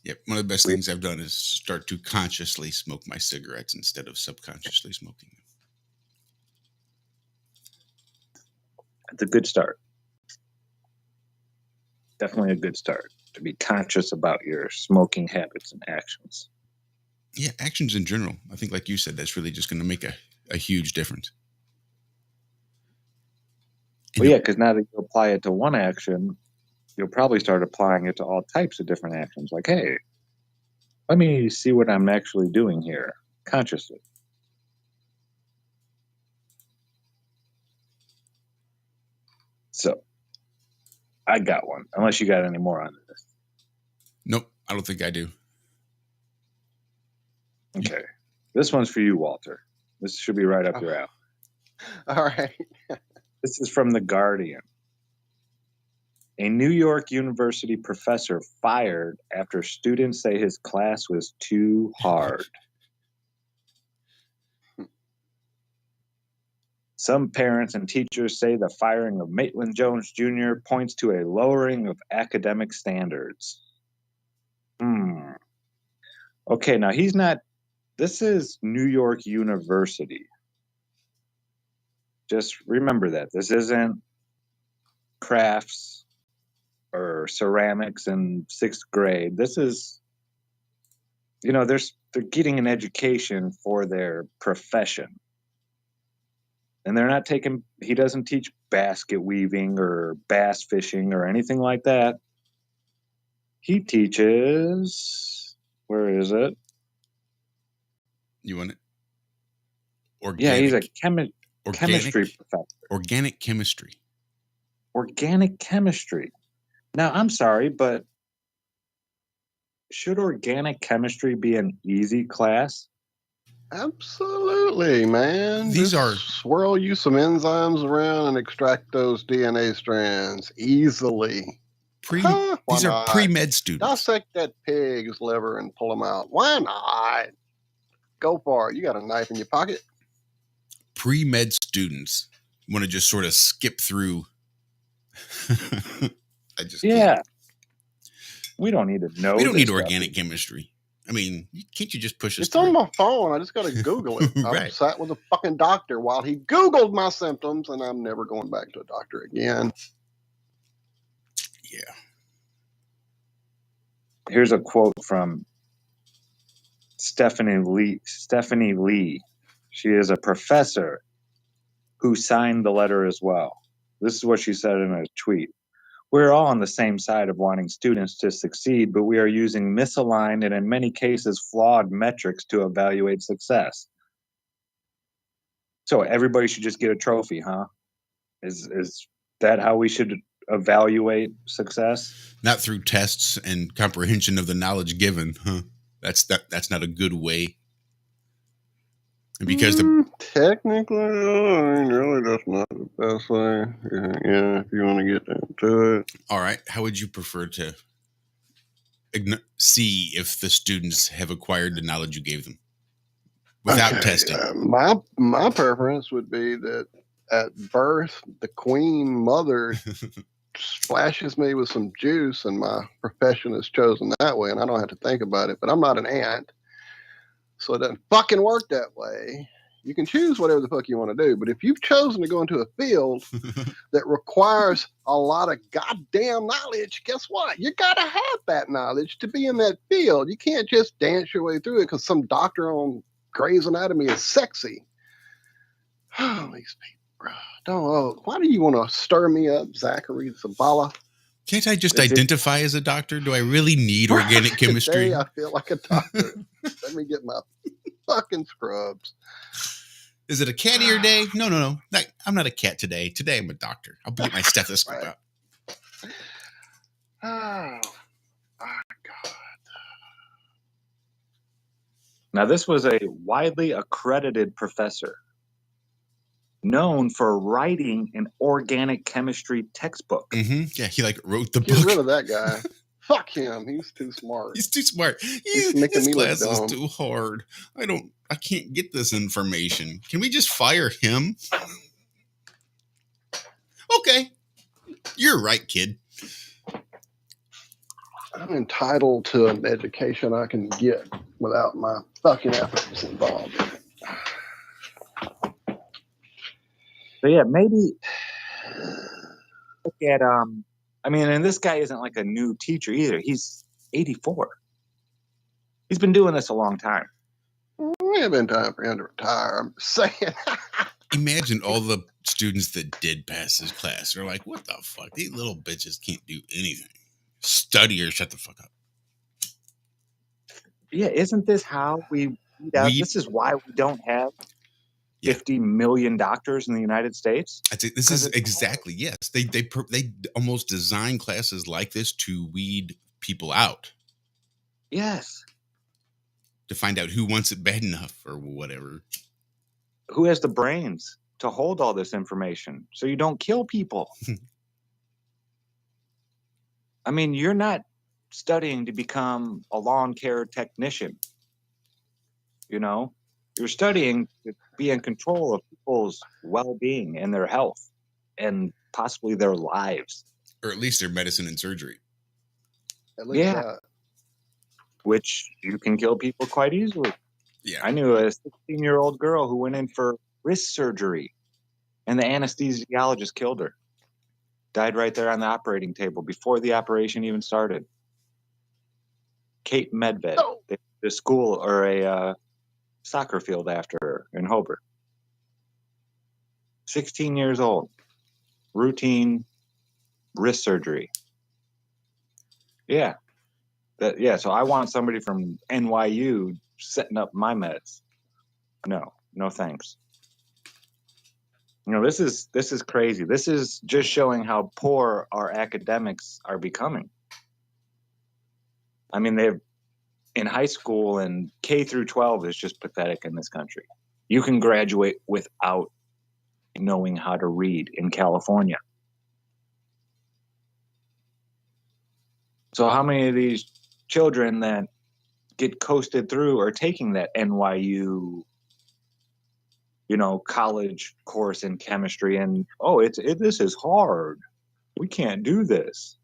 Yep. One of the best things I've done is start to consciously smoke my cigarettes instead of subconsciously smoking them. It's a good start. Definitely a good start to be conscious about your smoking habits and actions. Yeah, actions in general. I think, like you said, that's really just going to make a huge difference. Well, yeah, because now that you apply it to one action, you'll probably start applying it to all types of different actions. Like, hey, let me see what I'm actually doing here consciously. So, I got one. Unless you got any more on this. Nope, I don't think I do. Okay. This one's for you, Walter. This should be right up your alley. All right. This is from The Guardian. A New York University professor fired after students say his class was too hard. Some parents and teachers say the firing of Maitland Jones Jr. points to a lowering of academic standards. Okay, now he's not... This is New York University. Just remember that. This isn't crafts or ceramics in 6th grade. This is, you know, they're getting an education for their profession. And they're not taking, he doesn't teach basket weaving or bass fishing or anything like that. He teaches, where is it? You want it? Yeah, he's a chemistry professor. Organic chemistry. Organic chemistry. Now, I'm sorry, but should organic chemistry be an easy class? Absolutely, man. These Just are swirl you some enzymes around and extract those DNA strands easily. Why these are not? pre-med students. Dissect that pig's liver and pull them out. Why not? Go for it. You got a knife in your pocket. Pre-med students want to just sort of skip through. I just can't. We don't need to know. We don't need this organic stuff. chemistry. I mean, can't you just push us It's through? on my phone. I just got to Google it. Right. I sat with a fucking doctor while he Googled my symptoms, and I'm never going back to a doctor again. Yeah. Here's a quote from Stephanie Lee. She is a professor who signed the letter as well. This is what she said in a tweet. We're all on the same side of wanting students to succeed, but we are using misaligned and in many cases flawed metrics to evaluate success. So everybody should just get a trophy, huh? Is that how we should evaluate success? Not through tests and comprehension of the knowledge given, huh? That's not a good way. And because technically, I mean, really, that's not the best way. Yeah, if you want to get into it. All right, how would you prefer to see if the students have acquired the knowledge you gave them without testing? My preference would be that at birth, the queen mother splashes me with some juice, and my profession is chosen that way, and I don't have to think about it. But I'm not an ant. So it doesn't fucking work that way. You can choose whatever the fuck you want to do, but if you've chosen to go into a field that requires a lot of goddamn knowledge, guess what? You got to have that knowledge to be in that field. You can't just dance your way through it because some doctor on Grey's Anatomy is sexy. Oh, these people, why do you want to stir me up, Zachary Zabala? Can't I just identify as a doctor? Do I really need organic chemistry? Today I feel like a doctor. Let me get my fucking scrubs. Is it a cat ear day? No. I'm not a cat today. Today I'm a doctor. I'll get my stethoscope out. Oh, my God. Now, this was a widely accredited professor known for writing an organic chemistry textbook. Mm-hmm. Yeah, he wrote the book. Get rid of that guy. Fuck him. He's too smart. He's too smart. He's making His me look class is dumb. too hard. I can't get this information. Can we just fire him? Okay. You're right, kid. I'm entitled to an education I can get without my fucking efforts involved. So yeah, maybe look at I mean, and this guy isn't like a new teacher either. He's 84. He's been doing this a long time. We have been time for him to retire. I'm saying. Imagine all the students that did pass his class. They're like, what the fuck? These little bitches can't do anything. Study or shut the fuck up. Yeah, isn't this how we weed out? This is why we don't have 50 million doctors in the United States. I think this is exactly, yes. They almost design classes like this to weed people out. Yes. To find out who wants it bad enough or whatever. Who has the brains to hold all this information so you don't kill people? I mean, you're not studying to become a lawn care technician. You know, you're studying to be in control of people's well-being and their health and possibly their lives. Or at least their medicine and surgery. At least that. Which you can kill people quite easily. Yeah. I knew a 16-year-old girl who went in for wrist surgery and the anesthesiologist killed her. Died right there on the operating table before the operation even started. Kate Medved. Oh. The school or a soccer field after her in Hobart. 16 years old. Routine wrist surgery. Yeah. So I want somebody from NYU setting up my meds. No thanks. You know, this is crazy. This is just showing how poor our academics are becoming. I mean, they're in high school, and K through 12 is just pathetic in this country. You can graduate without knowing how to read in California. So how many of these children that get coasted through are taking that NYU, you know, college course in chemistry, and this is hard. We can't do this.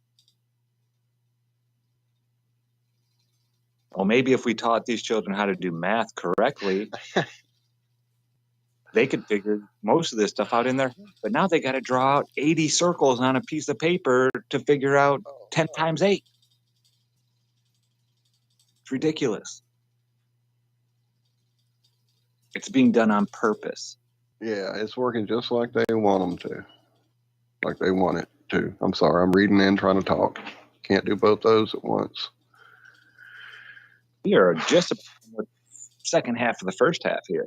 Well, maybe if we taught these children how to do math correctly, they could figure most of this stuff out in their head. But now they got to draw out 80 circles on a piece of paper to figure out 10 times 8. It's ridiculous. It's being done on purpose. Yeah, it's working just like they want them to. Like they want it to. I'm sorry, I'm reading and trying to talk. Can't do both those at once. We are just in the second half of the first half here.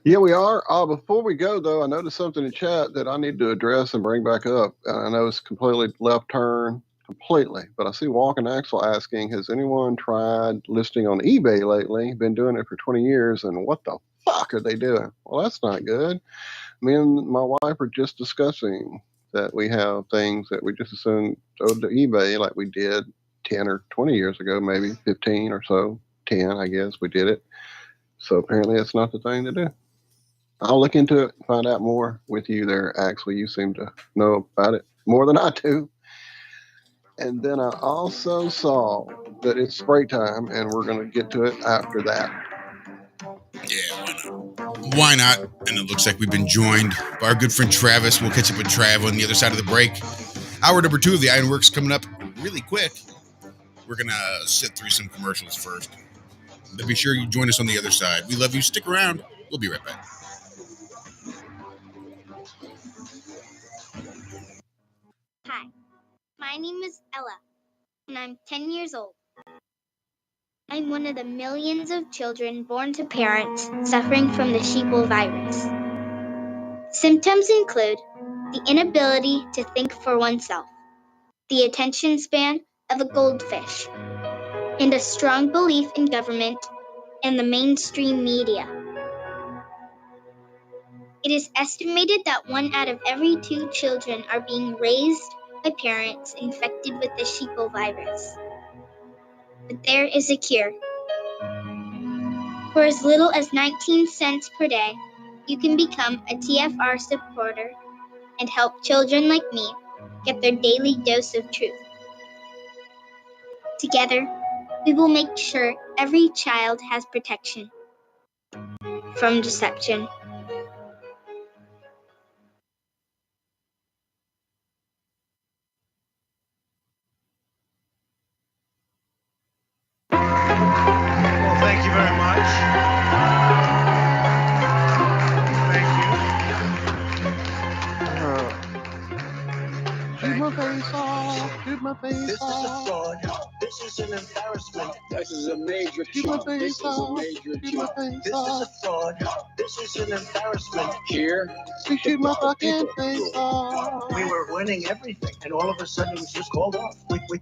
Yeah, we are. Before we go, though, I noticed something in chat that I need to address and bring back up. I know it's completely left turn, completely. But I see Walk and Axel asking, has anyone tried listing on eBay lately? Been doing it for 20 years, and what the fuck are they doing? Well, that's not good. Me and my wife are just discussing that we have things that we just assume go to eBay like we did 10 or 20 years ago, maybe 15 or so. 10, I guess, we did it. So apparently it's not the thing to do. I'll look into it and find out more with you there, Axel. You seem to know about it more than I do. And then I also saw that it's spray time, and we're going to get to it after that. Yeah, why not? And it looks like we've been joined by our good friend Travis. We'll catch up with Trav on the other side of the break. Hour number 2 of the Ironworks coming up really quick. We're going to sit through some commercials first. But be sure you join us on the other side. We love you. Stick around. We'll be right back. Hi, my name is Ella, and I'm 10 years old. I'm one of the millions of children born to parents suffering from the sheeple virus. Symptoms include the inability to think for oneself, the attention span of a goldfish, and a strong belief in government and the mainstream media. It is estimated that 1 out of every 2 children are being raised by parents infected with the sheeple virus. But there is a cure. For as little as 19 cents per day, you can become a TFR supporter and help children like me get their daily dose of truth. Together, we will make sure every child has protection from deception. Well, thank you very much. Shoot my face off. Shoot my face This is a off. fraud. This is an embarrassment. This is a major Shoot my cheat. face This is a off. major Shoot cheat. my face This is off. a fraud. This is an embarrassment. Here, We shoot my fucking face off. We were winning everything, and all of a sudden it was just called off.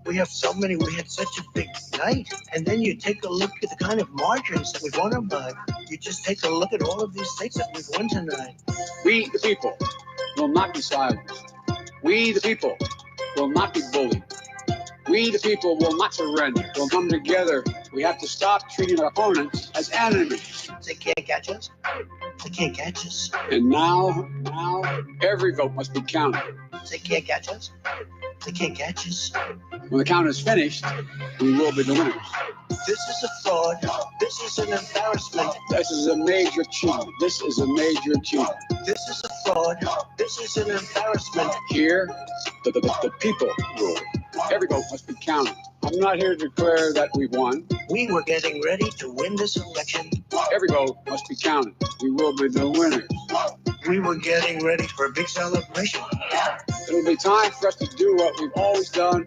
We have so many. We had such a big night, and then you take a look at the kind of margins that we've won them by. You just take a look at all of these states that we've won tonight. we, the people, will not be silenced. We, the people, will not be bullied. We, the people, will not surrender. We'll come together. We have to stop treating our opponents as enemies. They can't catch us. They can't catch us. And now, every vote must be counted. They can't catch us. They can't catch us. When the count is finished, we will be the winners. This is a fraud. This is an embarrassment. This is a major cheat. This is a major cheat. This is a fraud. This is an embarrassment. Here, the people rule. Every vote must be counted. I'm not here to declare that we've won. We were getting ready to win this election. Every vote must be counted. We will be the winners. We were getting ready for a big celebration. It'll be time for us to do what we've always done.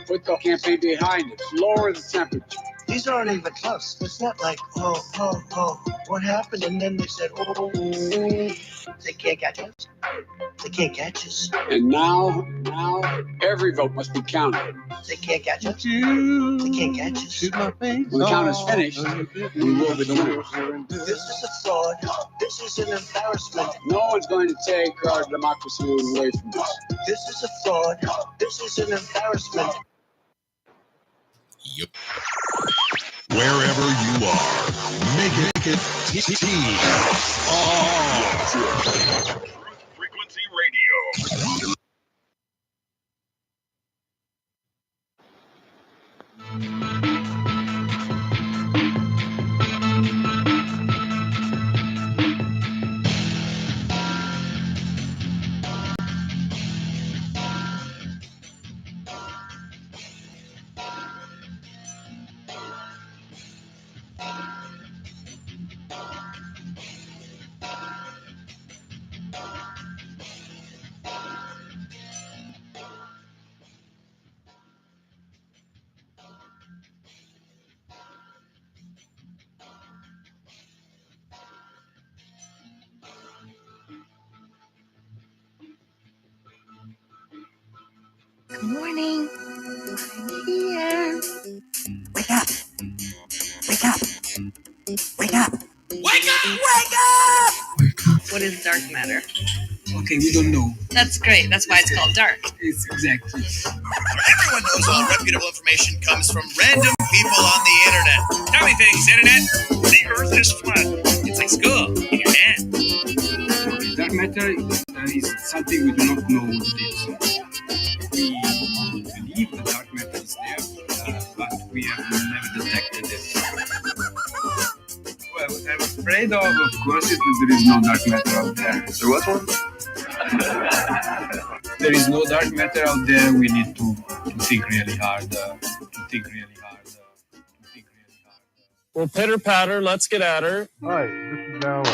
Put the campaign behind us. Lower the temperature. These aren't even close. It's not like, oh, what happened? And then they said, oh, they can't catch us. They can't catch us. And now, every vote must be counted. They can't catch us. They can't catch us. When the count is finished, we will be the winners. This is a fraud. This is an embarrassment. No one's going to take our democracy away from us. This is a fraud. This is an embarrassment. Yep. Wherever you are, make it TFR. Frequency Radio. Good morning. I'm here. Wake up. Wake up. Wake up. Wake up! Wake up! What is dark matter? Okay, we don't know. That's great. That's why it's called dark. It's exactly. Everyone knows all reputable information comes from random people on the internet. Tell me things, internet. The earth is flat. It's like school in your hand. Okay, dark matter is something we do not know what it is. We believe the dark matter is there, but we have never detected it. Well, what I'm afraid of course, is that there is no dark matter out there. There was one? There is no dark matter out there. We need to think really hard. Well, pitter patter, let's get at her. Hi, this is Alan.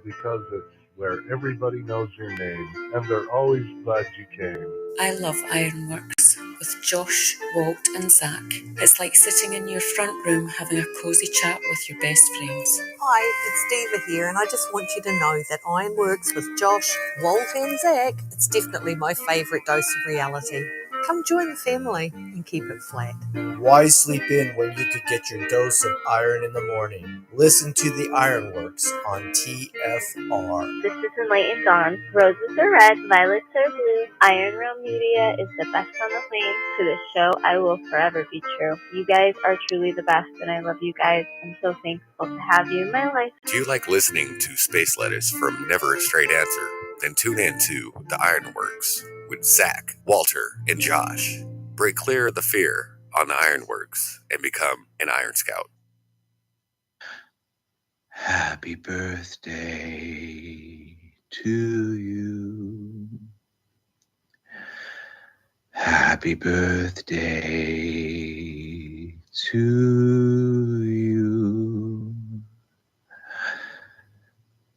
Because it's where everybody knows your name, and they're always glad you came. I love Ironworx with Josh, Walt and Zack. It's like sitting in your front room having a cosy chat with your best friends. Hi, it's Diva here, and I just want you to know that Ironworx with Josh, Walt and Zack, it's definitely my favourite dose of reality. Come join the family and keep it flat. Why sleep in when you could get your dose of iron in the morning? Listen to the Ironworx on TFR. This is Enlightened Dawn. Roses are red, violets are blue. Iron Realm Media is the best on the plane. To this show, I will forever be true. You guys are truly the best, and I love you guys. I'm so thankful to have you in my life. Do you like listening to space letters from Never a Straight Answer? Then tune in to The Ironworks with Zack, Walter, and Josh. Break clear of the fear on the Ironworks and become an Iron Scout. Happy birthday to you. Happy birthday to you.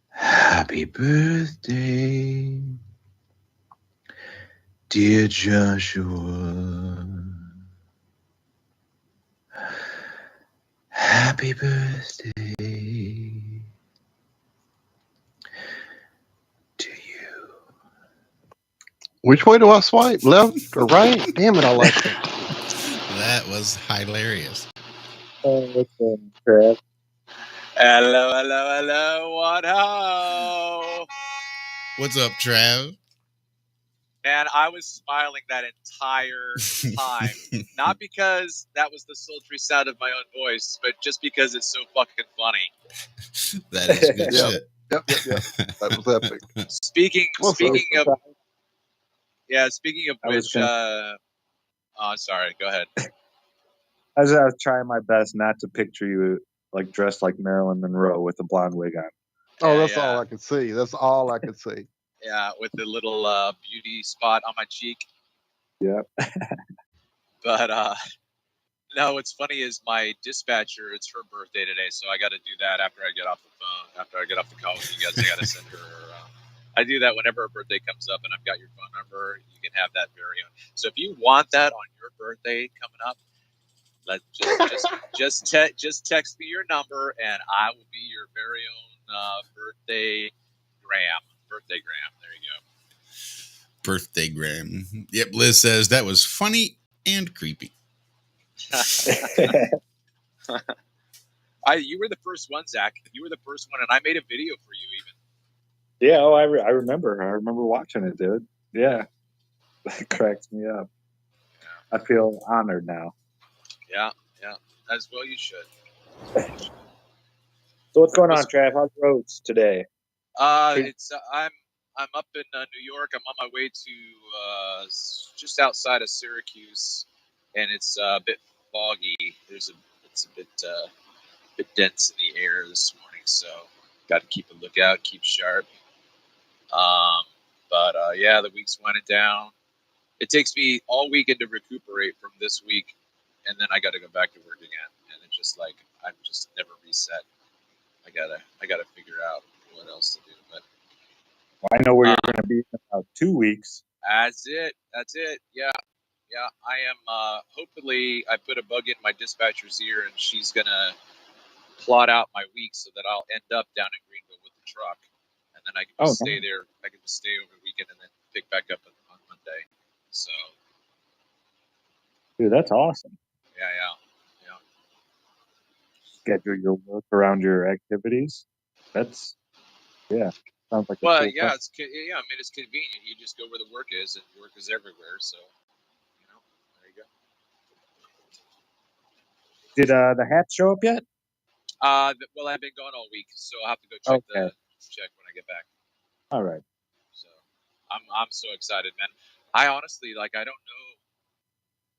Happy birthday, dear Joshua. Happy birthday to you. Which way do I swipe? Left or right? Damn it, I like it. That was hilarious. Oh, what's going on, Chris? Hello, what ho? What's up, Trav? Man, I was smiling that entire time. Not because that was the sultry sound of my own voice, but just because it's so fucking funny. That is good shit. Yep. That was epic. Speaking of which, sorry, go ahead. I was trying my best not to picture you like dressed like Marilyn Monroe with a blonde wig on. Oh, that's all I could see. That's all I could see. Yeah, with the little beauty spot on my cheek. Yeah. But no, what's funny is my dispatcher, it's her birthday today, so I got to do that after I get off the phone. After I get off the call with you guys, I got to send her I do that whenever a birthday comes up and I've got your phone number. You can have that very own. So if you want that on your birthday coming up, just text me your number and I will be your very own birthday gram. Birthday gram. There you go. Birthday gram. Yep, Liz says that was funny and creepy. You were the first one, Zach. You were the first one, and I made a video for you even. Yeah, I remember. I remember watching it, dude. Yeah. That cracks me up. I feel honored now. Yeah. As well you should. So what's going on, Trav? How's the roads today? It's I'm up in New York. I'm on my way to just outside of Syracuse, and it's a bit foggy. It's a bit dense in the air this morning, so got to keep a lookout, keep sharp. But yeah, the week's winding down. It takes me all weekend to recuperate from this week, and then I got to go back to work again. And it's just like I'm just never reset. I gotta figure out what else to do. But I know where you're going to be in about 2 weeks. That's it. Yeah. I am. Hopefully, I put a bug in my dispatcher's ear, and she's gonna plot out my week so that I'll end up down in Greenville with the truck, and then I can just stay there. I can just stay over the weekend and then pick back up on Monday. So, dude, that's awesome. Yeah. Schedule your work around your activities. Sounds like. Well, a cool yeah, plan. it's convenient. You just go where the work is, and work is everywhere. So, there you go. Did the hats show up yet? Well, I've been gone all week, so I'll have to go check when I get back. All right. So, I'm so excited, man. I honestly I don't know.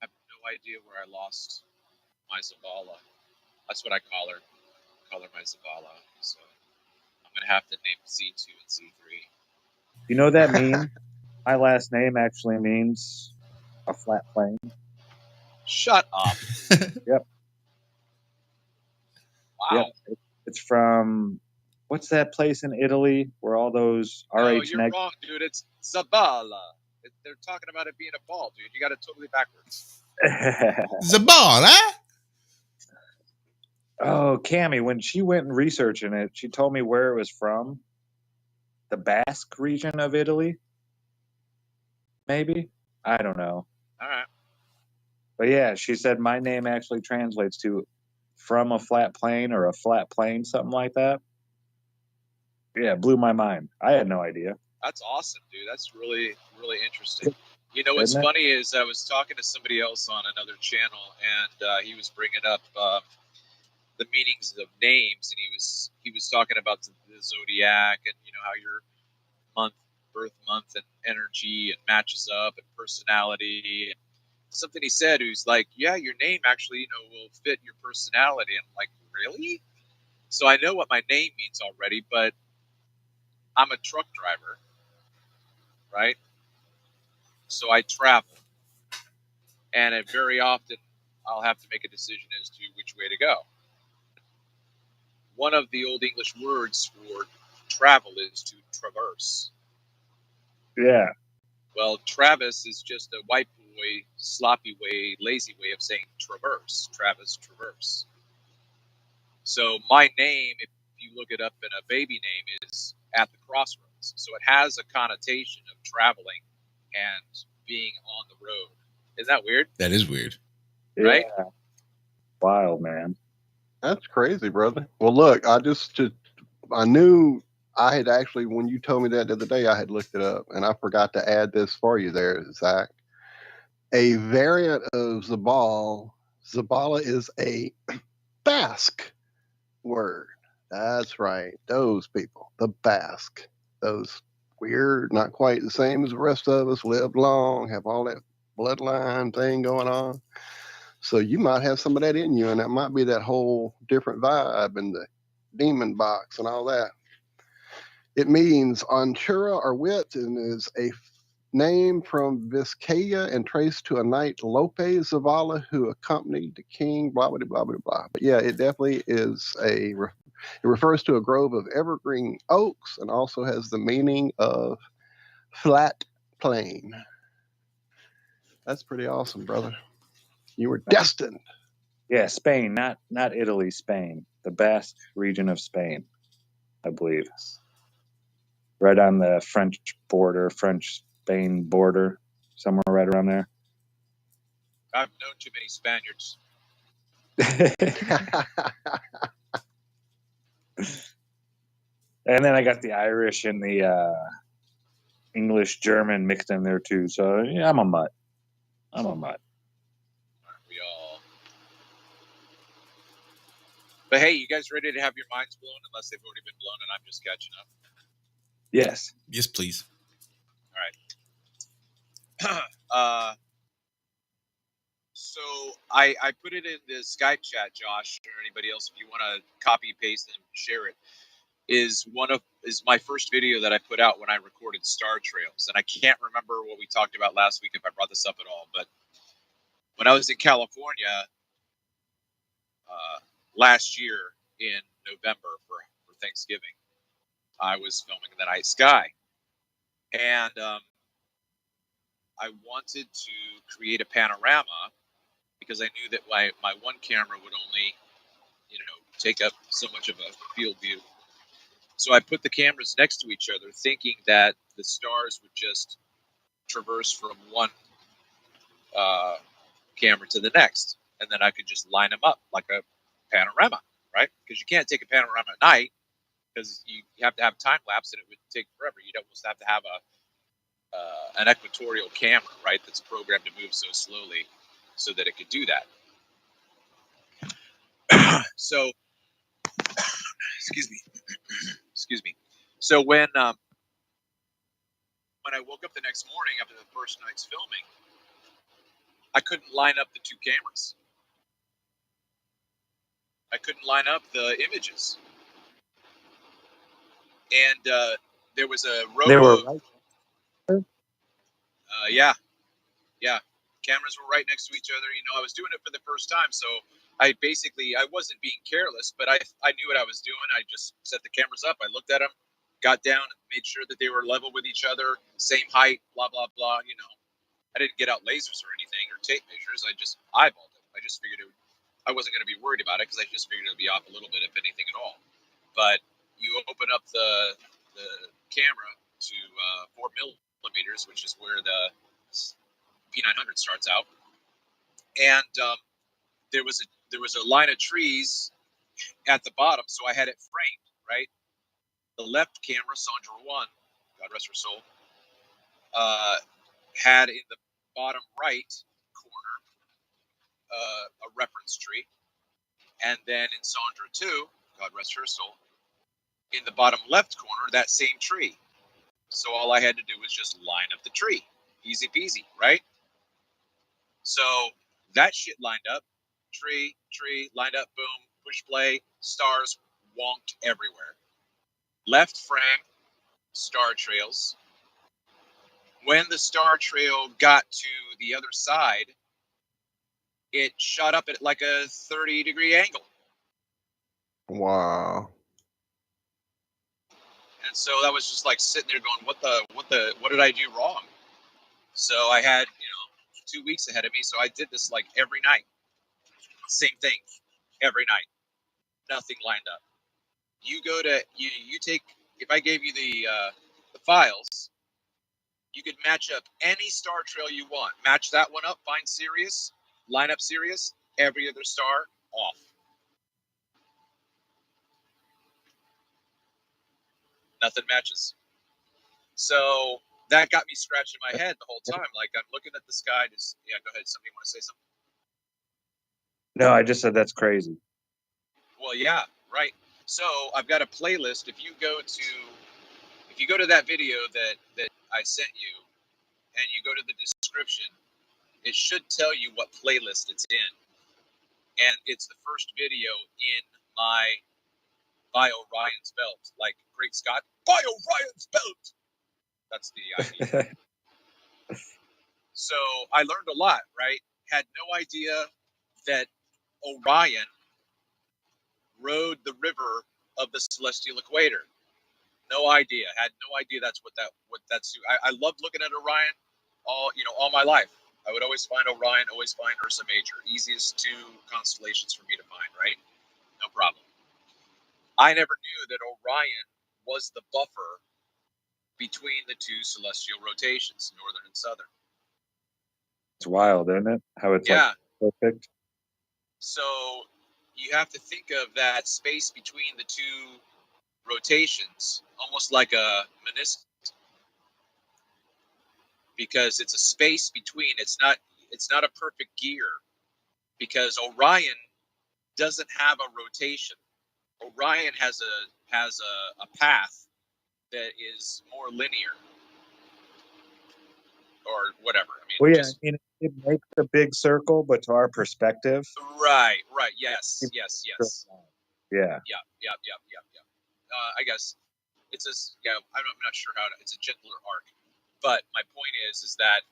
I have no idea where I lost my Zabala. That's what I call her. I call her my Zabala. So I'm gonna have to name Z2 and Z3. You know that mean? My last name actually means a flat plane. Shut up. Yep. Wow. Yep. It's from what's that place in Italy where all those RH No, you're wrong, dude. It's Zabala. They're talking about it being a ball, dude. You got it totally backwards. Zabala. Oh, Cammie, when she went and researching it, she told me where it was from. The Basque region of Italy. Maybe? I don't know. All right. But yeah, she said my name actually translates to from a flat plane or a flat plane, something like that. Yeah, it blew my mind. I had no idea. That's awesome, dude. That's really, really interesting. You know what's funny is I was talking to somebody else on another channel, and he was bringing up the meanings of names, and he was talking about the zodiac and how your birth month and energy and matches up and personality. And something he said, who's like, yeah, your name actually will fit your personality. And I'm like, really? So I know what my name means already, but I'm a truck driver, right? So I travel, and very often I'll have to make a decision as to which way to go. One of the Old English words for travel is to traverse. Yeah. Well, Travis is just a white boy, sloppy way, lazy way of saying traverse. Travis, traverse. So my name, if you look it up in a baby name, is At the Crossroads. So it has a connotation of traveling and being on the road. Isn't that weird? That is weird. Right? Yeah. Wild, man. That's crazy, brother. Well, look, I knew I had actually, when you told me that the other day, I had looked it up, and I forgot to add this for you there, Zach. A variant of Zabala is a Basque word. That's right. Those people, the Basque, those weird, not quite the same as the rest of us, lived long, have all that bloodline thing going on. So you might have some of that in you, and that might be that whole different vibe and the demon box and all that. It means Antura or wit and is a name from Vizcaya and traced to a knight Lope Zavala who accompanied the king, blah, blah, blah, blah, blah. But yeah, it definitely is It refers to a grove of evergreen oaks and also has the meaning of flat plain. That's pretty awesome, brother. You were destined. Yeah, Spain, not Italy, Spain. The Basque region of Spain, I believe. Right on the French French-Spain border, somewhere right around there. I've known too many Spaniards. And then I got the Irish and the English, German mixed in there too. So yeah, I'm a mutt. We all. But hey, you guys ready to have your minds blown? Unless they've already been blown, and I'm just catching up. Yes. Yes, please. All right. So I put it in the Skype chat, Josh, or anybody else, if you want to copy paste and share it. Is my first video that I put out when I recorded Star Trails, and I can't remember what we talked about last week if I brought this up at all. But when I was in California last year in November for Thanksgiving, I was filming in the night sky, and I wanted to create a panorama because I knew that my one camera would only, take up so much of a field view. So I put the cameras next to each other, thinking that the stars would just traverse from one camera to the next, and then I could just line them up like a panorama, right? Because you can't take a panorama at night because you have to have time lapse, and it would take forever. You'd almost have to have an equatorial camera, right? That's programmed to move so slowly so that it could do that. So, excuse me. So when I woke up the next morning after the first night's filming, I couldn't line up the two cameras. I couldn't line up the images. And there was a row They were of... right. Yeah. Cameras were right next to each other. I was doing it for the first time, so I wasn't being careless, but I knew what I was doing. I just set the cameras up. I looked at them, got down, and made sure that they were level with each other, same height, blah, blah, blah. I didn't get out lasers or anything or tape measures. I just eyeballed it. I just figured I wasn't going to be worried about it because I just figured it would be off a little bit, if anything at all. But you open up the camera to 4 millimeters, which is where the P900 starts out, and there was a line of trees at the bottom, so I had it framed, right? The left camera, Sandra 1, God rest her soul, had in the bottom right corner a reference tree, and then in Sandra 2, God rest her soul, in the bottom left corner, that same tree. So all I had to do was just line up the tree. Easy peasy, right? So that shit lined up. Tree, lined up, boom, push play, stars wonked everywhere. Left frame, star trails. When the star trail got to the other side, it shot up at like a 30-degree angle. Wow. And so that was just like sitting there going, what did I do wrong? So I had, 2 weeks ahead of me, so I did this like every night. Same thing, every night. Nothing lined up. You go to, you take, if I gave you the files, you could match up any star trail you want. Match that one up, find Sirius, line up Sirius, every other star off. Nothing matches. So that got me scratching my head the whole time. Like I'm looking at the sky. Go ahead. Somebody want to say something? No, I just said that's crazy. Well, yeah, right. So I've got a playlist. If you go to that video that I sent you, and you go to the description, it should tell you what playlist it's in. And it's the first video in my By Orion's Belt. Like, great Scott, By Orion's Belt! That's the idea. So I learned a lot, right? Had no idea that Orion rode the river of the celestial equator. No idea. Had no idea that's what that's. I loved looking at Orion all my life. I would always find Orion, always find Ursa Major. Easiest two constellations for me to find, right? No problem. I never knew that Orion was the buffer between the two celestial rotations, northern and southern. It's wild, isn't it? How it's like perfect. So you have to think of that space between the two rotations almost like a meniscus, because it's a space between. It's not a perfect gear, because Orion doesn't have a rotation. Orion has a path that is more linear, or whatever. I mean, Well, yeah, it makes a big circle, but to our perspective, right. Yes. Yeah. I guess it's I'm not sure how to. It's a gentler arc, but my point is that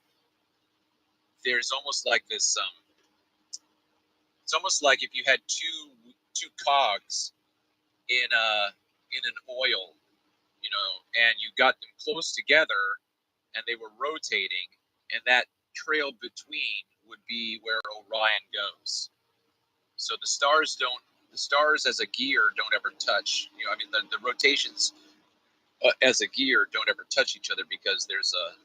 there's almost like this. It's almost like if you had two cogs in an oil, and you got them close together, and they were rotating, and that trail between would be where Orion goes. So the stars as a gear don't ever touch. The rotations as a gear don't ever touch each other, because there's a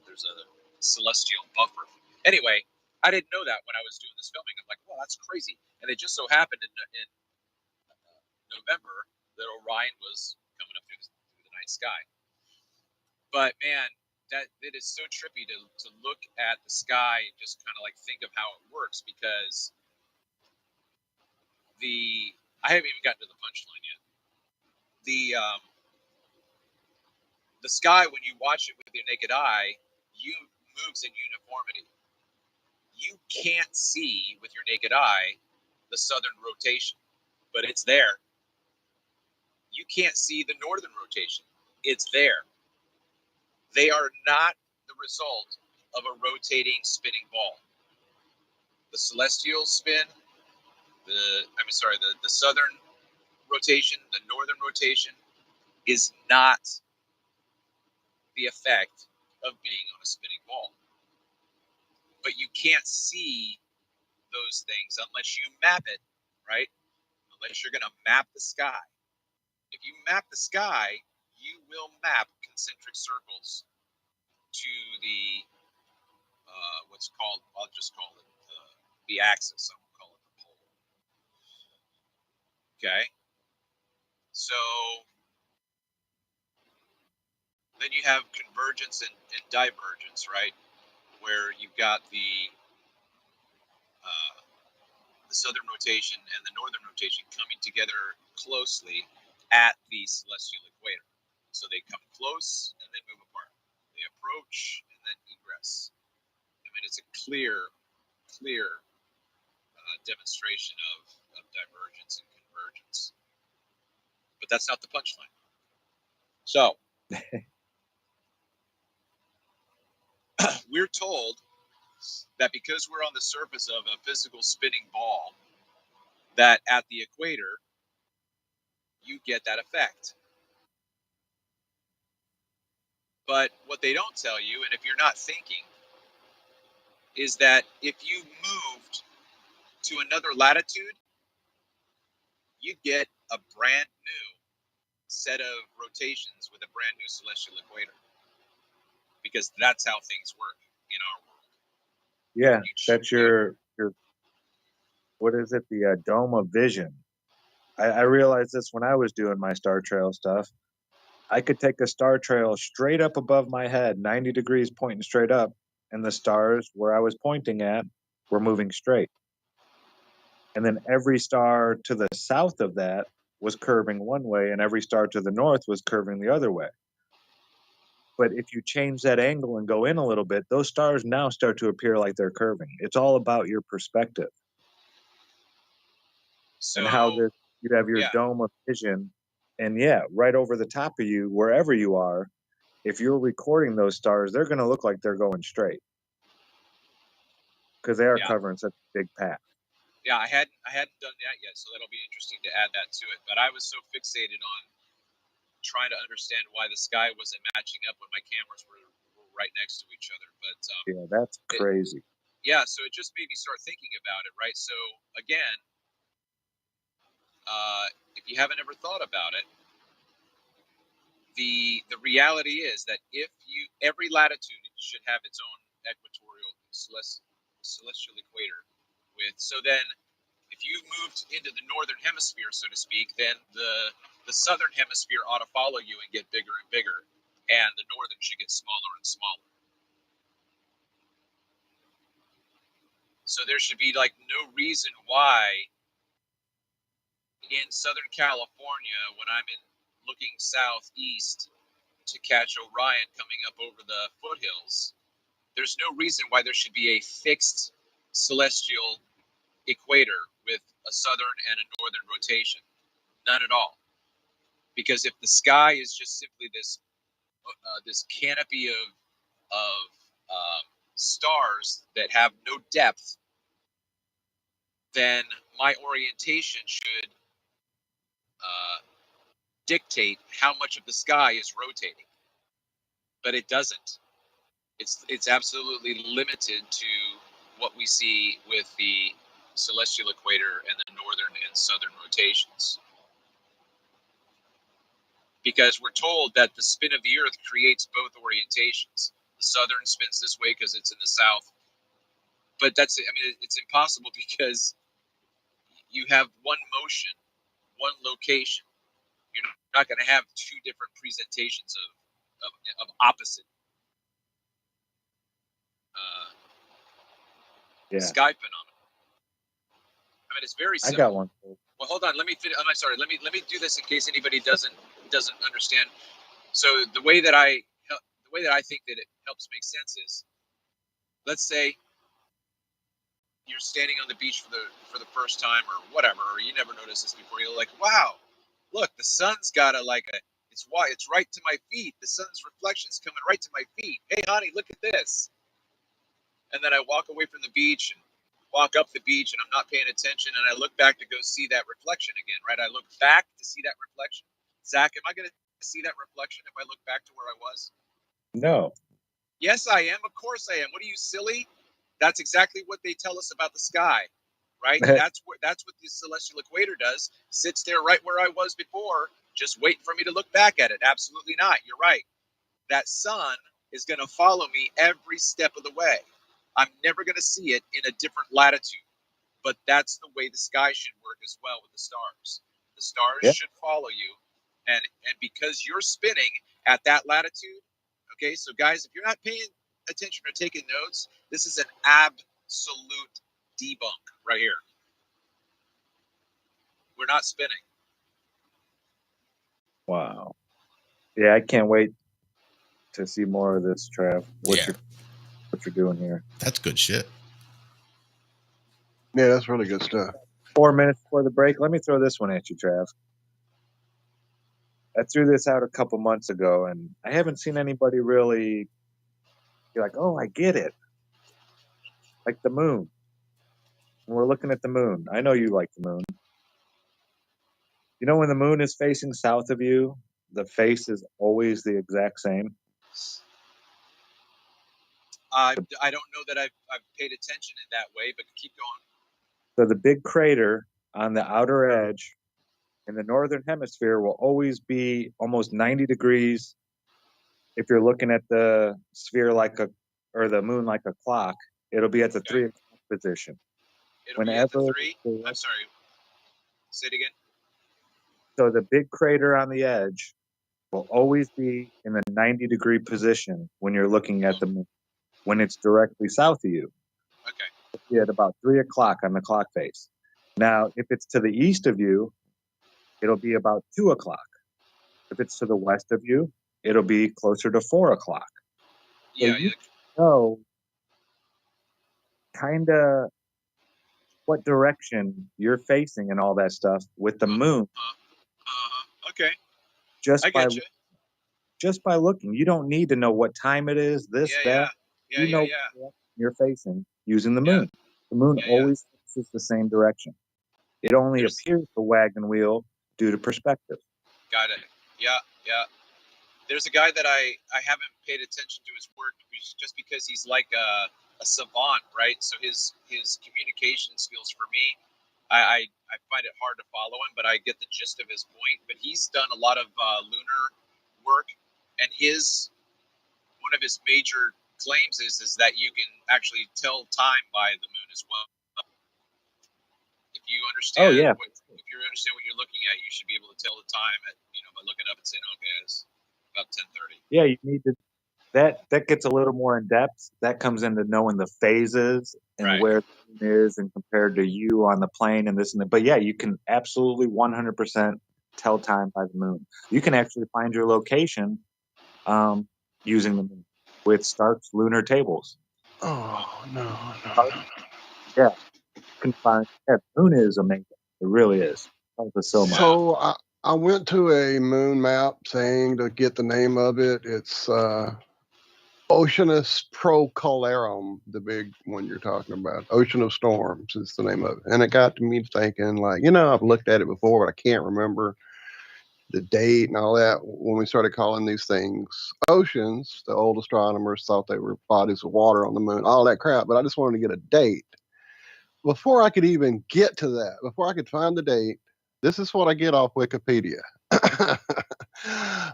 celestial buffer. Anyway, I didn't know that when I was doing this filming. I'm like, well, that's crazy. And it just so happened in November that Orion was coming up through the night sky. But man, that it is so trippy to look at the sky and just kind of like think of how it works, because I haven't even gotten to the punchline yet. The sky, when you watch it with your naked eye, moves in uniformity. You can't see with your naked eye the southern rotation, but it's there. You can't see the northern rotation. It's there. They are not the result of a rotating, spinning ball. The celestial spin, the southern rotation, the northern rotation, is not the effect of being on a spinning ball. But you can't see those things unless you map it, right? Unless you're going to map the sky. If you map the sky, you will map concentric circles to the I'll just call it the axis. I won't call it the pole. Okay. So then you have convergence and divergence, right? Where you've got the southern rotation and the northern rotation coming together closely at the celestial equator. So they come close and then move apart. They approach and then egress. I mean, it's a clear demonstration of divergence and convergence. But that's not the punchline. So we're told that because we're on the surface of a physical spinning ball, that at the equator, you get that effect. But what they don't tell you, and if you're not thinking, is that if you moved to another latitude, you get a brand new set of rotations with a brand new celestial equator. Because that's how things work in our world. Yeah, that's your what is it? The dome of vision. I realized this when I was doing my star trail stuff. I could take a star trail straight up above my head, 90 degrees pointing straight up, and the stars where I was pointing at were moving straight. And then every star to the south of that was curving one way, and every star to the north was curving the other way. But if you change that angle and go in a little bit, those stars now start to appear like they're curving. It's all about your perspective. So, and how you'd have your dome of vision, and right over the top of you, wherever you are, if you're recording those stars, they're going to look like they're going straight because they are covering such a big path. Yeah, I hadn't done that yet, so that'll be interesting to add that to it. But I was so fixated on trying to understand why the sky wasn't matching up when my cameras were right next to each other. But Yeah, that's crazy. yeah, so it just made me start thinking about it, right? So again, if you haven't ever thought about it, the reality is that every latitude should have its own equatorial celestial equator so then if you moved into the northern hemisphere, so to speak, then the southern hemisphere ought to follow you and get bigger and bigger, and the northern should get smaller and smaller. So there should be like no reason why in Southern California, when I'm looking southeast to catch Orion coming up over the foothills, there's no reason why there should be a fixed celestial equator with a southern and a northern rotation. None at all. Because if the sky is just simply this canopy of stars that have no depth, then my orientation should dictate how much of the sky is rotating. But it doesn't. It's absolutely limited to what we see with the celestial equator and the northern and southern rotations. Because we're told that the spin of the Earth creates both orientations. The southern spins this way because it's in the south. But it's impossible because you have one motion, one location. You're not going to have two different presentations of opposite sky phenomena. I mean, it's very simple. I got one. Well, hold on. Let me finish. I'm sorry. Let me do this in case anybody doesn't understand. So the way that I think that it helps make sense is, let's say you're standing on the beach for the first time or whatever, or you never noticed this before. You're like, wow, look, the sun's got it's right to my feet. The sun's reflection's coming right to my feet. Hey, honey, look at this. And then I walk away from the beach and walk up the beach, and I'm not paying attention, and I look back to go see that reflection again, right? I look back to see that reflection. Zach, am I going to see that reflection if I look back to where I was? No. Yes, I am. Of course I am. What are you, silly? That's exactly what they tell us about the sky, right? That's what the celestial equator does. Sits there right where I was before, just waiting for me to look back at it. Absolutely not. You're right. That sun is going to follow me every step of the way. I'm never going to see it in a different latitude, but that's the way the sky should work as well with the stars. The stars should follow you, and because you're spinning at that latitude, okay, so guys, if you're not paying attention or taking notes, this is an absolute debunk right here. We're not spinning. Wow. Yeah, I can't wait to see more of this, Trav. What you're doing here. That's good shit. Yeah, that's really good stuff. 4 minutes before the break. Let me throw this one at you, Trav. I threw this out a couple months ago, and I haven't seen anybody really be like, oh, I get it. Like the moon. When we're looking at the moon. I know you like the moon. You know when the moon is facing south of you, the face is always the exact same? I don't know that I've paid attention in that way, but keep going. So the big crater on the outer edge in the northern hemisphere will always be almost 90 degrees. If you're looking at the sphere or the moon like a clock, it'll be at the 3 o'clock position. It'll be at the 3? I'm sorry. Say it again. So the big crater on the edge will always be in the 90-degree position when you're looking at the moon, when it's directly south of you. Okay. It'll be at about 3 o'clock on the clock face. Now, if it's to the east of you, it'll be about 2 o'clock. If it's to the west of you, it'll be closer to 4 o'clock. Yeah. So you know kind of what direction you're facing and all that stuff with the moon. Okay. I get you. Just by looking. You don't need to know what time it is, that. Yeah, you know what you're facing using the moon. The moon always faces the same direction. It only appears to wag and wheel due to perspective. Got it. Yeah. There's a guy that I haven't paid attention to his work just because he's like a savant, right? So his communication skills for me, I find it hard to follow him, but I get the gist of his point. But he's done a lot of lunar work, and one of his major claims is that you can actually tell time by the moon as well. If you understand, if you understand what you're looking at, you should be able to tell the time by looking up and saying, okay, it's about 10:30. Yeah, you need to. That gets a little more in depth. That comes into knowing the phases and where the moon is and compared to you on the plane and this and that. But yeah, you can absolutely 100% tell time by the moon. You can actually find your location using the moon with Stark's lunar tables. Oh no. Yeah, you can find. Yeah, the moon is amazing. It really is. Thank you so much. So I went to a moon map saying to get the name of it. It's Oceanus Procularum, the big one you're talking about. Ocean of Storms is the name of it. And it got to me thinking, like, I've looked at it before, but I can't remember the date and all that. When we started calling these things oceans, the old astronomers thought they were bodies of water on the moon, all that crap. But I just wanted to get a date. Before I could even get to that, before I could find the date, this is what I get off Wikipedia. The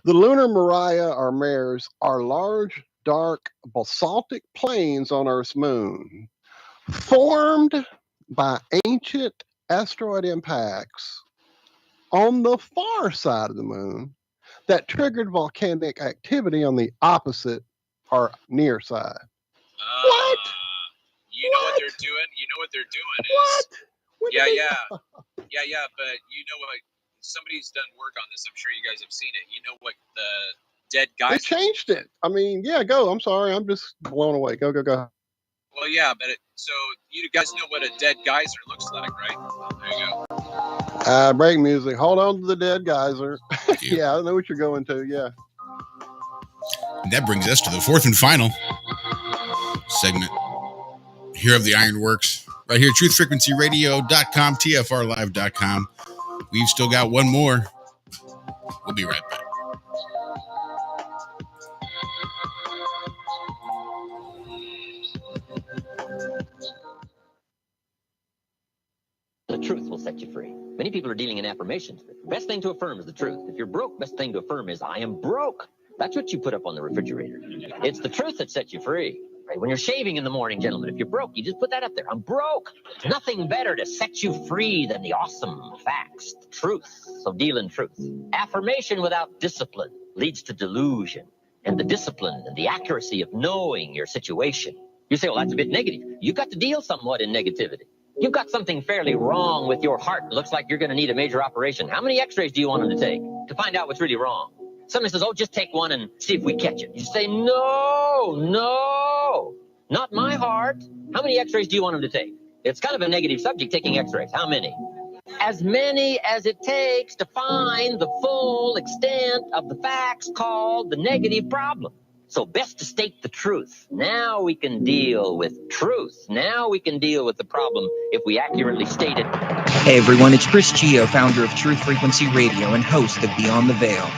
lunar Maria or mares are large, dark, basaltic plains on Earth's moon, formed by ancient asteroid impacts on the far side of the moon that triggered volcanic activity on the opposite or near side. What? You know what they're doing? You know what they're doing is... What? Yeah. But you know what? Somebody's done work on this. I'm sure you guys have seen it. You know what the dead geyser... They changed it. I mean, yeah, go. I'm sorry. I'm just blown away. Go. Well, yeah, but so you guys know what a dead geyser looks like, right? There you go. Break music. Hold on to the dead geyser. Yeah, I know what you're going to. Yeah. And that brings us to the fourth and final segment here of the Ironworks. Right here, truthfrequencyradio.com, TFRlive.com. We've still got one more. We'll be right back. The truth will set you free. Many people are dealing in affirmations. The best thing to affirm is the truth. If you're broke, best thing to affirm is I am broke. That's what you put up on the refrigerator. It's the truth that sets you free. Right? When you're shaving in the morning, gentlemen, if you're broke, you just put that up there. I'm broke. There's nothing better to set you free than the awesome facts, the truth. So deal in truth. Affirmation without discipline leads to delusion. And the discipline and the accuracy of knowing your situation. You say, well, that's a bit negative. You've got to deal somewhat in negativity. You've got something fairly wrong with your heart. It looks like you're going to need a major operation. How many x-rays do you want them to take to find out what's really wrong? Somebody says, oh, just take one and see if we catch it. You say, no, not my heart. How many x-rays do you want them to take? It's kind of a negative subject, taking x-rays. How many? As many as it takes to find the full extent of the facts called the negative problem. So best to state the truth. Now we can deal with truth. Now we can deal with the problem if we accurately state it. Hey everyone, it's Chris Gio, founder of Truth Frequency Radio and host of Beyond the Veil.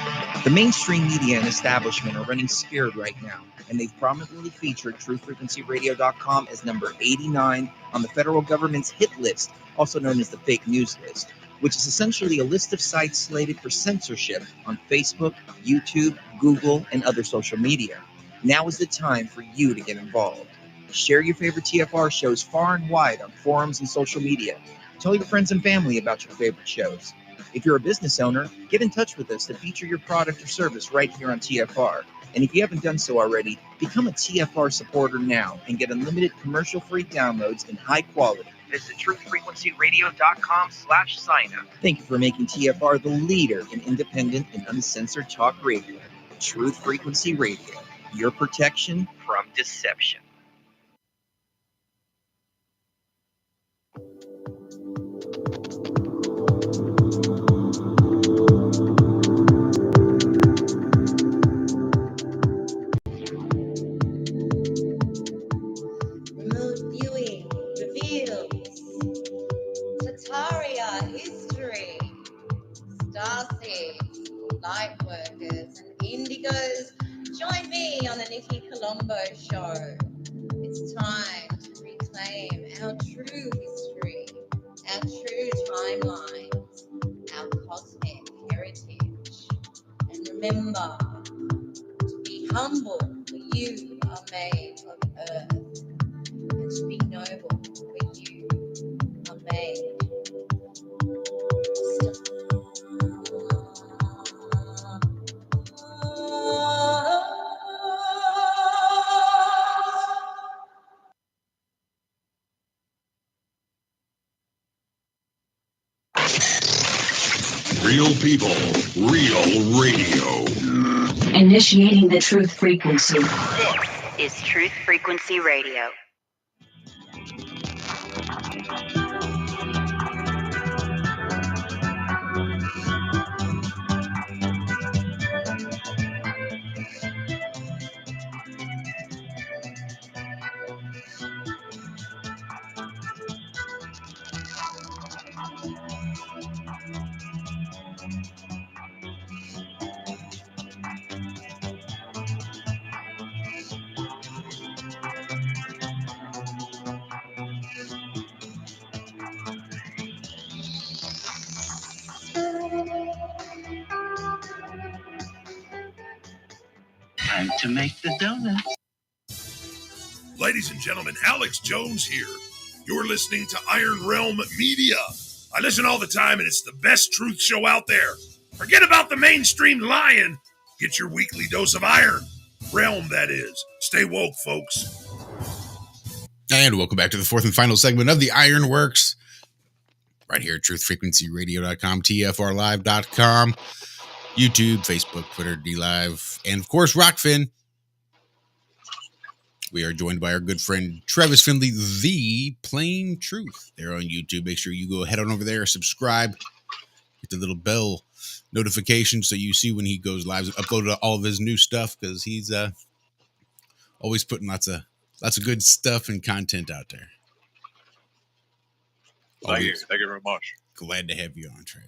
The mainstream media and establishment are running scared right now, and they've prominently featured truthfrequencyradio.com as number 89 on the federal government's hit list, also known as the fake news list, which is essentially a list of sites slated for censorship on Facebook, YouTube, Google, and other social media. Now is the time for you to get involved. Share your favorite TFR shows far and wide on forums and social media. Tell your friends and family about your favorite shows. If you're a business owner, get in touch with us to feature your product or service right here on TFR. And if you haven't done so already, become a TFR supporter now and get unlimited commercial-free downloads in high quality. Visit truthfrequencyradio.com/sign-up. Thank you for making TFR the leader in independent and uncensored talk radio. Truth Frequency Radio, your protection from deception. Remote viewing reveals Tataria history, Starseeds, Lightwork, workers and indigos, join me on the Nikki Colombo Show. It's time to reclaim our true history, our true timelines, our cosmic heritage. And remember to be humble, for you are made of earth, and to be noble, for you are made of stone. Real people, real radio. Initiating the truth frequency. This is Truth Frequency Radio. Time to make the donuts. Ladies and gentlemen, Alex Jones here. You're listening to Iron Realm Media. I listen all the time, and it's the best truth show out there. Forget about the mainstream lying. Get your weekly dose of iron. Realm, that is. Stay woke, folks. And welcome back to the fourth and final segment of the Ironworks. Right here at truthfrequencyradio.com, tfrlive.com, YouTube, Facebook, Twitter, DLive, and of course, Rockfin. We are joined by our good friend Travis Findlay, The Plain Truth. They're on YouTube. Make sure you go head on over there, subscribe, hit the little bell notification so you see when he goes live and upload all of his new stuff, because he's always putting lots of good stuff and content out there. Thank you very much. Glad to have you on, Trav.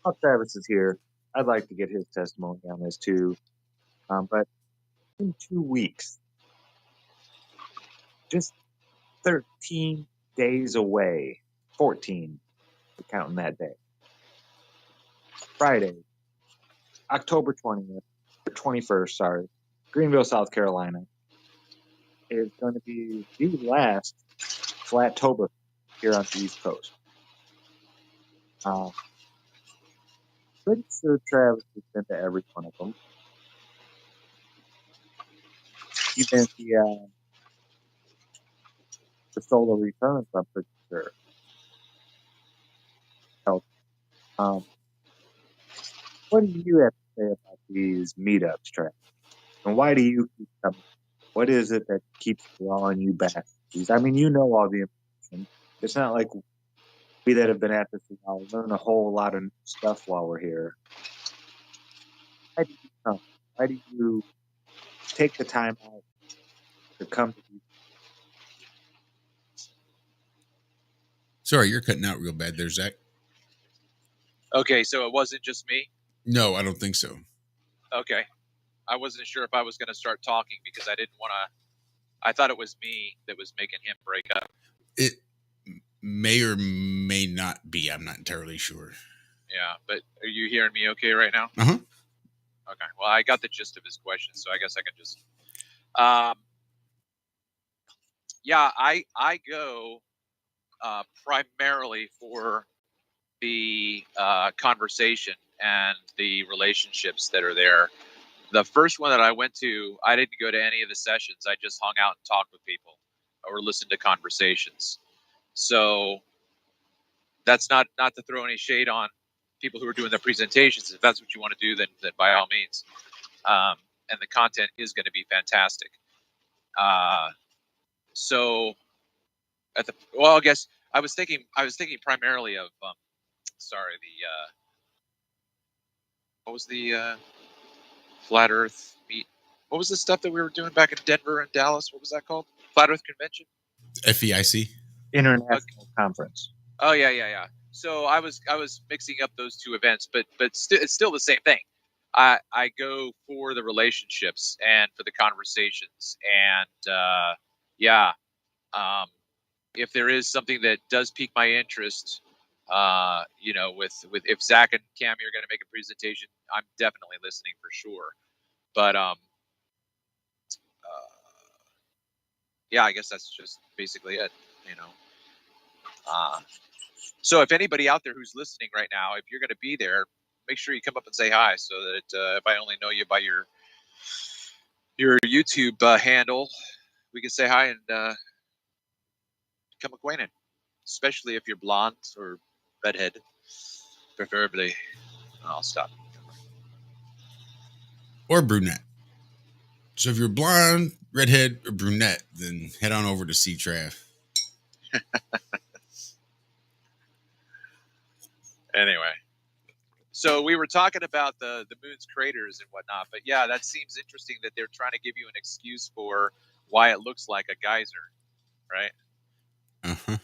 While Travis is here, I'd like to get his testimony on this too. But in 2 weeks, just 13 days away, 14, counting that day. Friday, October 20th, or 21st, sorry, Greenville, South Carolina, is going to be the last Flattober here on the East Coast. Pretty sure Travis has been to every one of them. You've been to the Solar Returns, I'm pretty sure. So, what do you have to say about these meetups, Travis? And why do you keep coming? What is it that keeps drawing you back? I mean, you know all the information. It's not like we that have been at this a while learn a whole lot of new stuff while we're here. Why do you come? Why do you take the time out to come to these? Sorry, you're cutting out real bad there, Zach. Okay, so it wasn't just me? No, I don't think so. Okay. I wasn't sure if I was going to start talking because I didn't want to. I thought it was me that was making him break up. It may or may not be. I'm not entirely sure. Yeah, but are you hearing me okay right now? Uh-huh. Okay. Well, I got the gist of his question, so I guess I can just. Yeah, I go primarily for the conversation and the relationships that are there. The first one that I went to, I didn't go to any of the sessions. I just hung out and talked with people or listened to conversations. So that's not to throw any shade on people who are doing their presentations. If that's what you want to do, then by all means. And the content is going to be fantastic. So I guess I was thinking primarily of what was the Flat Earth meet? What was the stuff that we were doing back in Denver and Dallas? What was that called? Flat Earth Convention? FEIC? International Conference. Oh, yeah. So I was mixing up those two events, but it's still the same thing. I go for the relationships and for the conversations, and if there is something that does pique my interest, with if Zach and Cammy are going to make a presentation, I'm definitely listening for sure. But I guess that's just basically it. So if anybody out there who's listening right now, if you're going to be there, make sure you come up and say hi, so that if I only know you by your YouTube handle, we can say hi and become acquainted. Especially if you're blonde or redhead, preferably. I'll stop. Or brunette. So if you're blonde, redhead, or brunette, then head on over to C-Trav. Anyway, so we were talking about the moon's craters and whatnot, but yeah, that seems interesting that they're trying to give you an excuse for why it looks like a geyser, right? Uh-huh.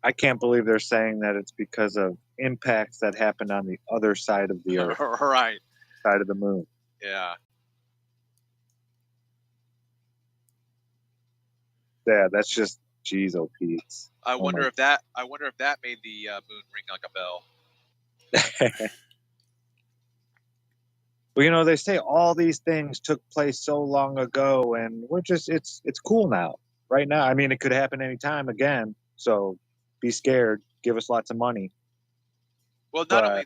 I can't believe they're saying that it's because of impacts that happened on the other side of the Earth. Right. Side of the moon. Yeah. Yeah, that's just geez, oh Pete's. I wonder if that made the moon ring like a bell. Well, they say all these things took place so long ago, and we're just it's cool now. Right now, I mean, it could happen anytime again. So be scared. Give us lots of money. Well, not only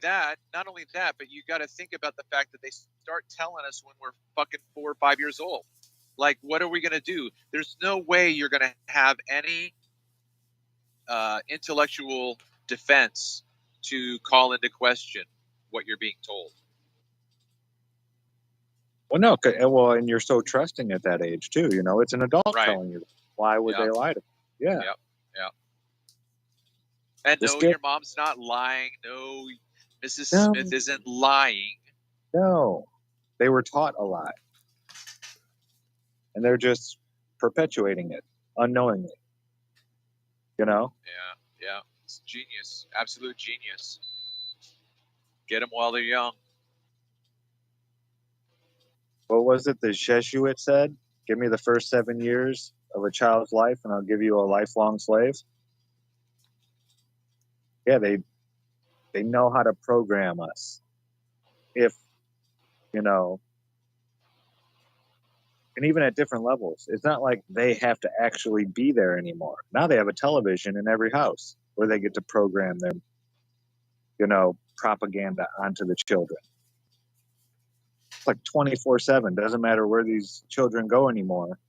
that, but you got to think about the fact that they start telling us when we're fucking 4 or 5 years old. Like, what are we going to do? There's no way you're going to have any intellectual defense to call into question what you're being told. Well, no, and you're so trusting at that age too. It's an adult telling you. Why would they lie to you? Yeah. Yep. And no, your mom's not lying. No, Mrs. Smith isn't lying. No, they were taught a lie, and they're just perpetuating it unknowingly. Yeah. It's genius, absolute genius. Get them while they're young. What was it the Jesuit said? Give me the first 7 years of a child's life, and I'll give you a lifelong slave. Yeah, they know how to program us. If and even at different levels, it's not like they have to actually be there anymore. Now they have a television in every house where they get to program their, propaganda onto the children. It's like 24/7. Doesn't matter where these children go anymore.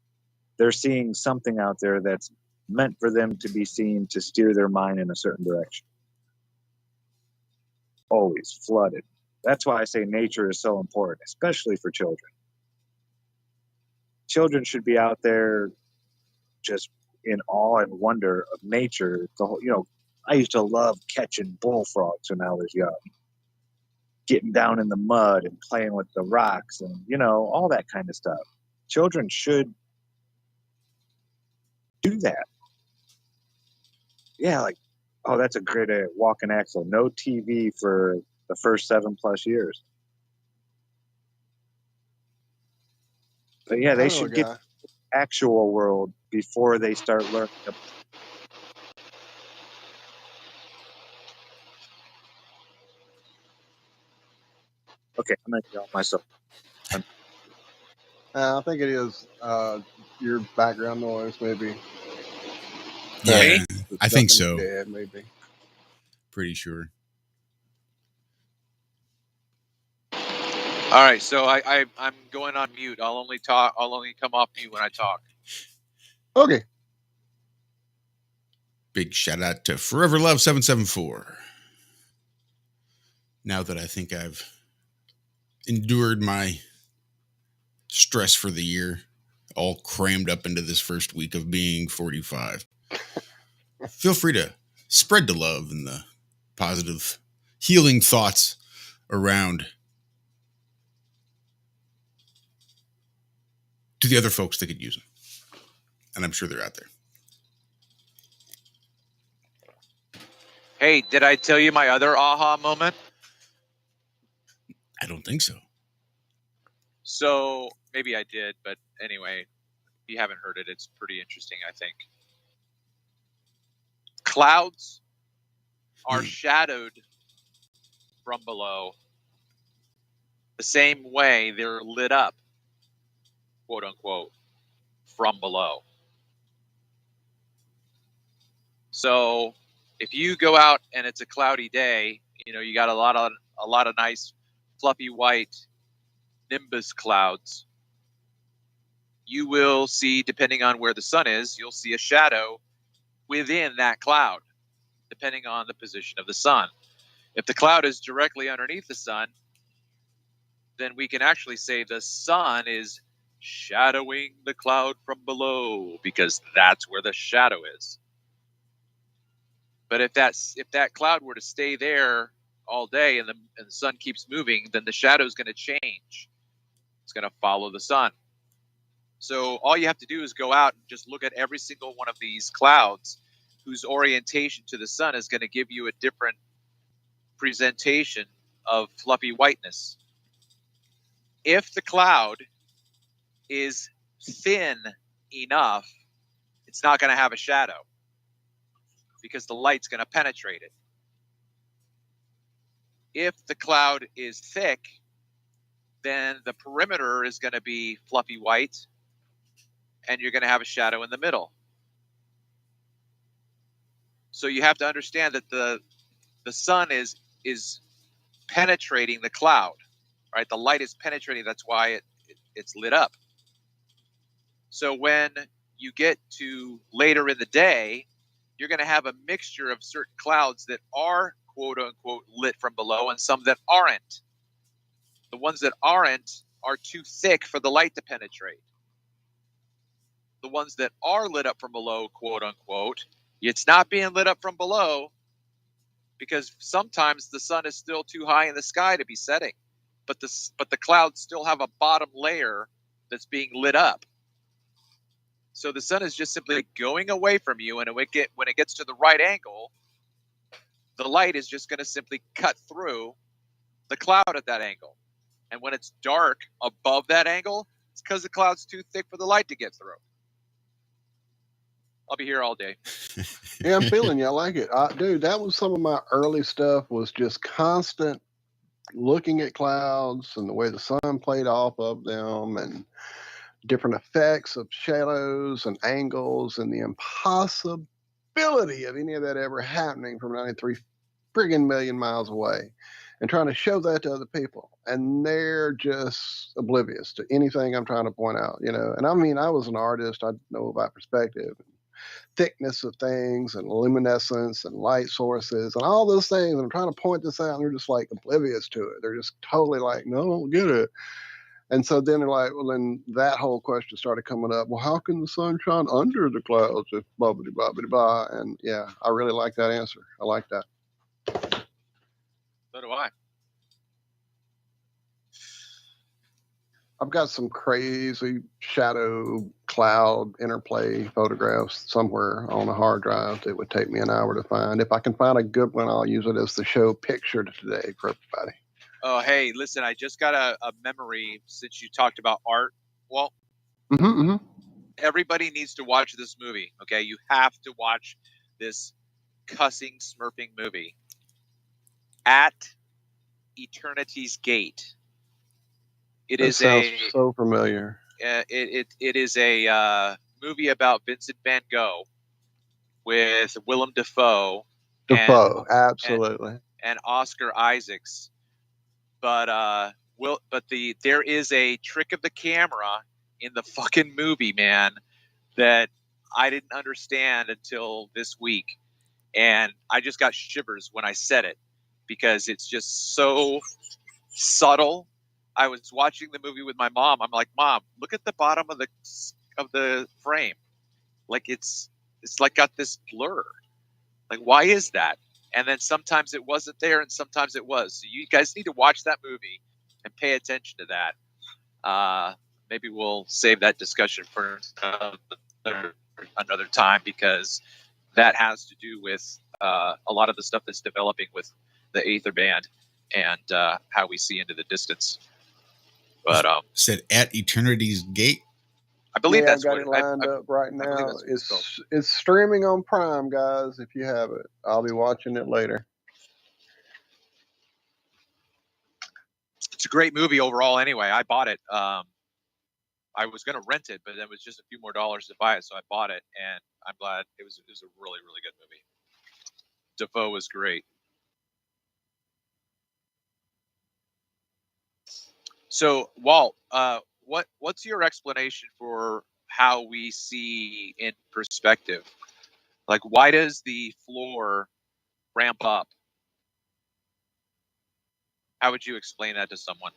They're seeing something out there that's meant for them to be seen to steer their mind in a certain direction. Always flooded. That's why I say nature is so important, especially for children. Children should be out there just in awe and wonder of nature. The whole, I used to love catching bullfrogs when I was young, getting down in the mud and playing with the rocks and, all that kind of stuff. Children should do that. Yeah, like, oh, that's a great walking axle. No TV for the first 7+ years. But yeah, they should get the actual world before they start learning. Okay, I'm going to yell myself. I think it is your background noise, maybe. Yeah, I think so. Dead, maybe. Pretty sure. All right, so I'm going on mute. I'll only come off mute when I talk. Okay. Big shout out to Forever Love 774. Now that I think I've endured my stress for the year, all crammed up into this first week of being 45, feel free to spread the love and the positive healing thoughts around to the other folks that could use them. And I'm sure they're out there. Hey, did I tell you my other aha moment? I don't think so. So maybe I did, but anyway, if you haven't heard it, it's pretty interesting, I think. Clouds are shadowed from below the same way they're lit up, quote unquote, from below. So if you go out and it's a cloudy day, you got a lot of nice fluffy white nimbus clouds. You will see, depending on where the sun is, you'll see a shadow within that cloud, depending on the position of the sun. If the cloud is directly underneath the sun, then we can actually say the sun is shadowing the cloud from below, because that's where the shadow is. But if that cloud were to stay there all day and the sun keeps moving, then the shadow is going to change. It's going to follow the sun. So all you have to do is go out and just look at every single one of these clouds whose orientation to the sun is going to give you a different presentation of fluffy whiteness. If the cloud is thin enough, it's not going to have a shadow because the light's going to penetrate it. If the cloud is thick, then the perimeter is going to be fluffy white, and you're going to have a shadow in the middle. So you have to understand that the sun is penetrating the cloud, right? The light is penetrating. That's why it's lit up. So when you get to later in the day, you're going to have a mixture of certain clouds that are quote unquote lit from below and some that aren't. The ones that aren't are too thick for the light to penetrate. The ones that are lit up from below, quote unquote, it's not being lit up from below because sometimes the sun is still too high in the sky to be setting, but the clouds still have a bottom layer that's being lit up. So the sun is just simply going away from you, and when it gets to the right angle, the light is just going to simply cut through the cloud at that angle. And when it's dark above that angle, it's because the cloud's too thick for the light to get through. I'll be here all day. Yeah, I'm feeling you. I like it. Dude, that was some of my early stuff, was just constant looking at clouds and the way the sun played off of them and different effects of shadows and angles and the impossibility of any of that ever happening from 93 friggin' million miles away, and trying to show that to other people. And they're just oblivious to anything I'm trying to point out, And I mean, I was an artist. I know about perspective, thickness of things and luminescence and light sources and all those things. And I'm trying to point this out, and they're just like oblivious to it. They're just totally like, no, I don't get it. And so then they're like, well, then that whole question started coming up. Well, how can the sun shine under the clouds if blah, blah, blah, blah, blah? And yeah, I really like that answer. I like that. So do I. I've got some crazy shadow cloud interplay photographs somewhere on a hard drive that would take me an hour to find. If I can find a good one, I'll use it as the show picture today for everybody. Oh, hey, listen, I just got a memory since you talked about art. Well, everybody needs to watch this movie, okay? You have to watch this cussing, smurfing movie. At Eternity's Gate. It sounds so familiar. It is a movie about Vincent van Gogh with Willem Dafoe. Absolutely. And Oscar Isaacs. But there is a trick of the camera in the fucking movie, man, that I didn't understand until this week. And I just got shivers when I said it because it's just so subtle. I was watching the movie with my mom. I'm like, Mom, look at the bottom of the frame. Like it's like got this blur. Like, why is that? And then sometimes it wasn't there and sometimes it was. So you guys need to watch that movie and pay attention to that. Maybe we'll save that discussion for another time because that has to do with a lot of the stuff that's developing with the Aether band and how we see into the distance. But said At Eternity's Gate. I believe Yeah, that's I've got what it lined up right I believe now. that's what it's called. It's streaming on Prime, guys. If you have it, I'll be watching it later. It's a great movie overall. Anyway, I bought it. I was going to rent it, but then it was just a few more dollars to buy it, so I bought it, and I'm glad. It was a really, really good movie. Defoe was great. So, Walt, what's your explanation for how we see in perspective? Like, why does the floor ramp up? How would you explain that to someone?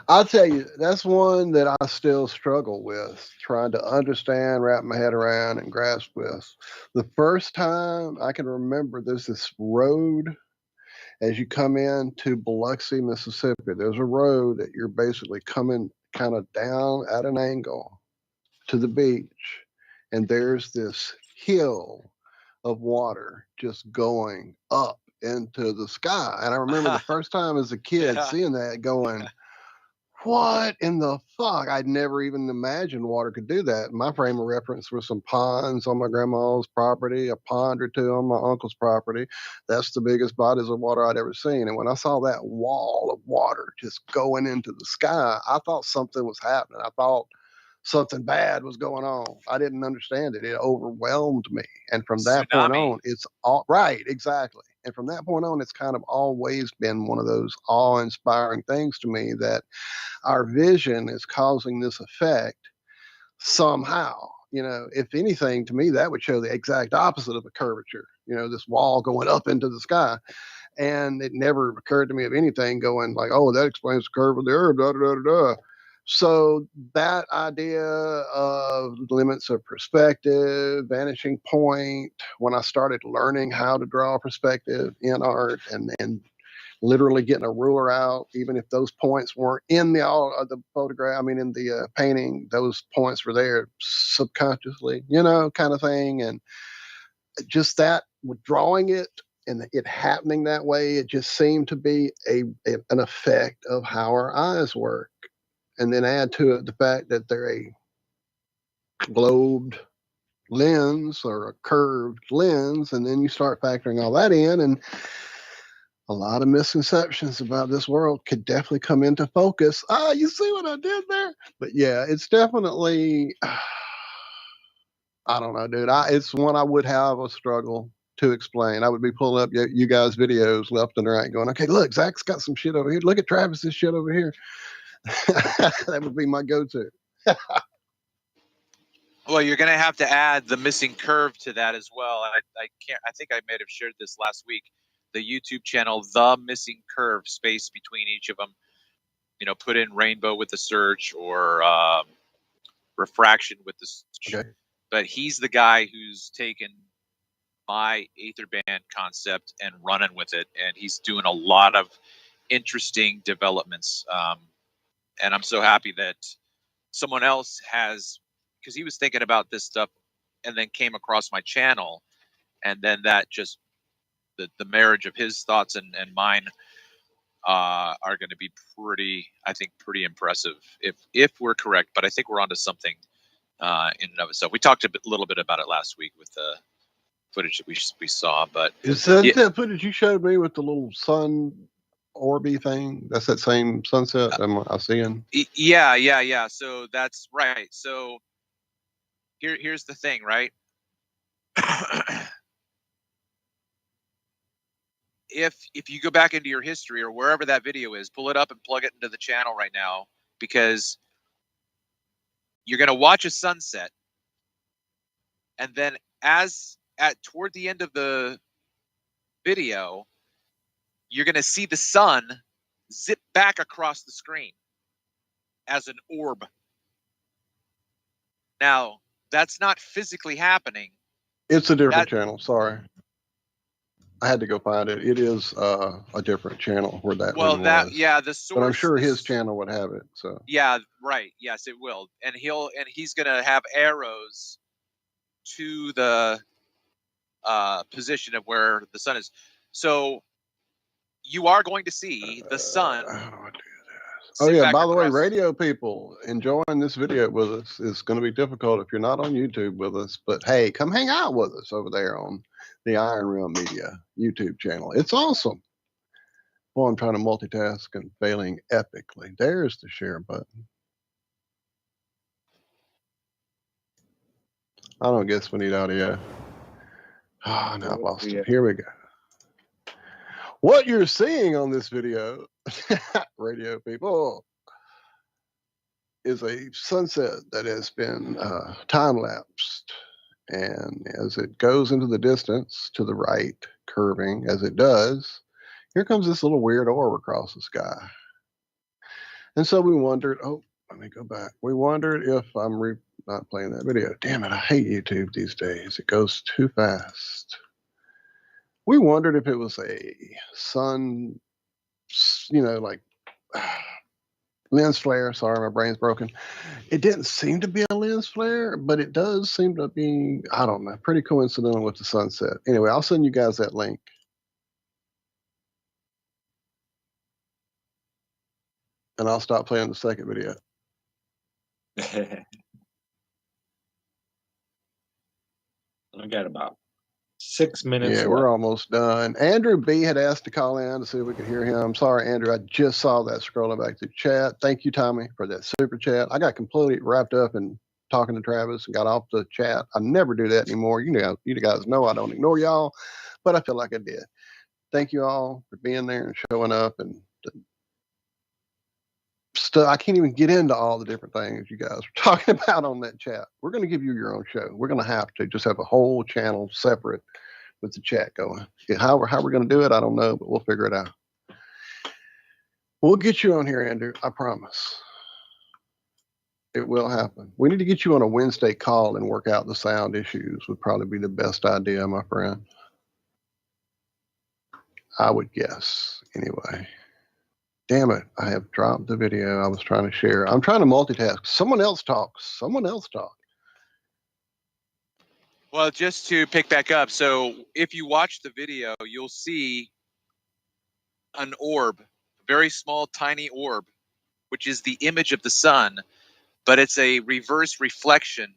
I'll tell you, that's one that I still struggle with, trying to understand, wrap my head around, and grasp with. The first time I can remember, there's this road as you come into Biloxi, Mississippi. There's a road that you're basically coming kind of down at an angle to the beach, and there's this hill of water just going up into the sky. And I remember the first time as a kid seeing that, going, what in the fuck? I'd never even imagined water could do that. My frame of reference was some ponds on my grandma's property, a pond or two on my uncle's property. That's the biggest bodies of water I'd ever seen. And when I saw that wall of water just going into the sky, I thought something was happening. I thought something bad was going on. I didn't understand it. It overwhelmed me. And from that point on, it's all right, exactly. And from that point on, it's kind of always been one of those awe-inspiring things to me that our vision is causing this effect somehow. If anything, to me, that would show the exact opposite of a curvature, this wall going up into the sky. And it never occurred to me of anything going like, oh, that explains the curve of the earth, da, da, da, da. So that idea of limits of perspective, vanishing point, when I started learning how to draw perspective in art and literally getting a ruler out, even if those points weren't in the photograph, in the painting, those points were there subconsciously, kind of thing. And just that with drawing it and it happening that way, it just seemed to be an effect of how our eyes work. And then add to it the fact that they're a globed lens or a curved lens, and then you start factoring all that in, and a lot of misconceptions about this world could definitely come into focus. You see what I did there? But yeah, it's definitely, I don't know, dude. It's one I would have a struggle to explain. I would be pulling up you guys' videos left and right going, okay, look, Zach's got some shit over here. Look at Travis's shit over here. That would be my go-to. Well, you're going to have to add the missing curve to that as well. I can't. I think I may have shared this last week. The YouTube channel, The Missing Curve, space between each of them. Put in rainbow with the search or refraction with the search. Okay. But he's the guy who's taken my Aether band concept and running with it, and he's doing a lot of interesting developments. And I'm so happy that someone else has, because he was thinking about this stuff and then came across my channel, and then that just the marriage of his thoughts and mine are going to be pretty impressive if we're correct. But I think we're onto something in and of itself. We talked a little bit about it last week with the footage that we saw. But is that footage you showed me with the little sun orby thing? That's that same sunset I'm seeing. Yeah. So that's right. So here's the thing, right? If you go back into your history or wherever that video is, pull it up and plug it into the channel right now, because you're going to watch a sunset, and then toward the end of the video, you're going to see the sun zip back across the screen as an orb. Now, that's not physically happening. It's a different channel. Sorry. I had to go find it. It is a different channel where that Well, one was. the source. But I'm sure his channel would have it. So yeah, right. Yes, it will, and he's gonna have arrows to the position of where the sun is. So you are going to see the sun. oh yeah, by the way, radio people enjoying this video with us is going to be difficult if you're not on YouTube with us. But hey, come hang out with us over there on the Iron Realm Media YouTube channel. It's awesome. Boy, I'm trying to multitask and failing epically. There's the share button. I don't guess we need audio. Oh, now I've lost it. Here we go. What you're seeing on this video, radio people, is a sunset that has been time-lapsed. And as it goes into the distance to the right, curving as it does, here comes this little weird orb across the sky. And so we wondered, oh, let me go back. We wondered if I'm not playing that video. Damn it, I hate YouTube these days. It goes too fast. We wondered if it was a sun, like lens flare. Sorry, my brain's broken. It didn't seem to be a lens flare, but it does seem to be, I don't know, pretty coincidental with the sunset. Anyway, I'll send you guys that link. And I'll stop playing the second video. I got about 6 minutes Yeah, left. we're almost done. Andrew B had asked to call in to see if we could hear him. Sorry, Andrew, I just saw that scrolling back through chat. Thank you, Tommy, for that super chat. I got completely wrapped up in talking to Travis and got off the chat. I never do that anymore. You guys know I don't ignore y'all, but I feel like I did. Thank you all for being there and showing up and stuff. I can't even get into all the different things you guys were talking about on that chat. We're going to give you your own show. We're going to have to just have a whole channel separate with the chat going. How we're going to do it, I don't know, but we'll figure it out. We'll get you on here, Andrew. I promise. It will happen. We need to get you on a Wednesday call and work out the sound issues would probably be the best idea, my friend. I would guess, anyway. Damn it, I have dropped the video I was trying to share. I'm trying to multitask. Someone else talk. Someone else talk. Well, just to pick back up, so if you watch the video, you'll see an orb, a very small, tiny orb, which is the image of the sun, but it's a reverse reflection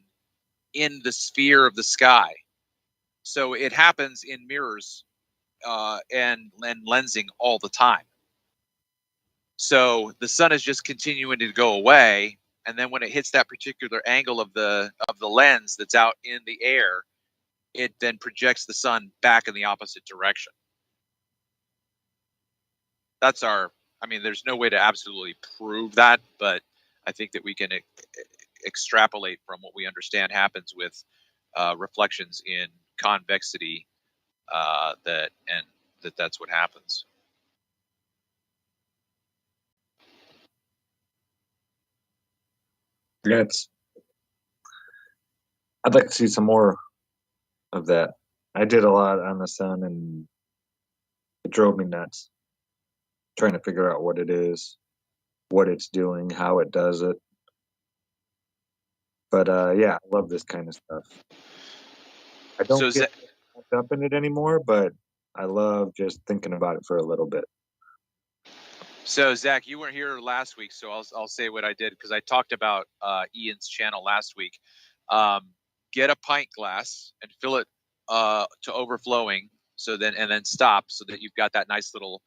in the sphere of the sky. So it happens in mirrors and lensing all the time. So the sun is just continuing to go away, and then when it hits that particular angle of the lens that's out in the air, it then projects the sun back in the opposite direction. That's there's no way to absolutely prove that, but I think that we can extrapolate from what we understand happens with reflections in convexity, that's what happens. Yeah, I'd like to see some more of that. I did a lot on the sun, and it drove me nuts trying to figure out what it is, what it's doing, how it does it. But yeah, I love this kind of stuff. I don't get wrapped up in it anymore, but I love just thinking about it for a little bit. So Zach, you weren't here last week, so I'll say what I did because I talked about Ian's channel last week. Get a pint glass and fill it to overflowing, and then stop so that you've got that nice little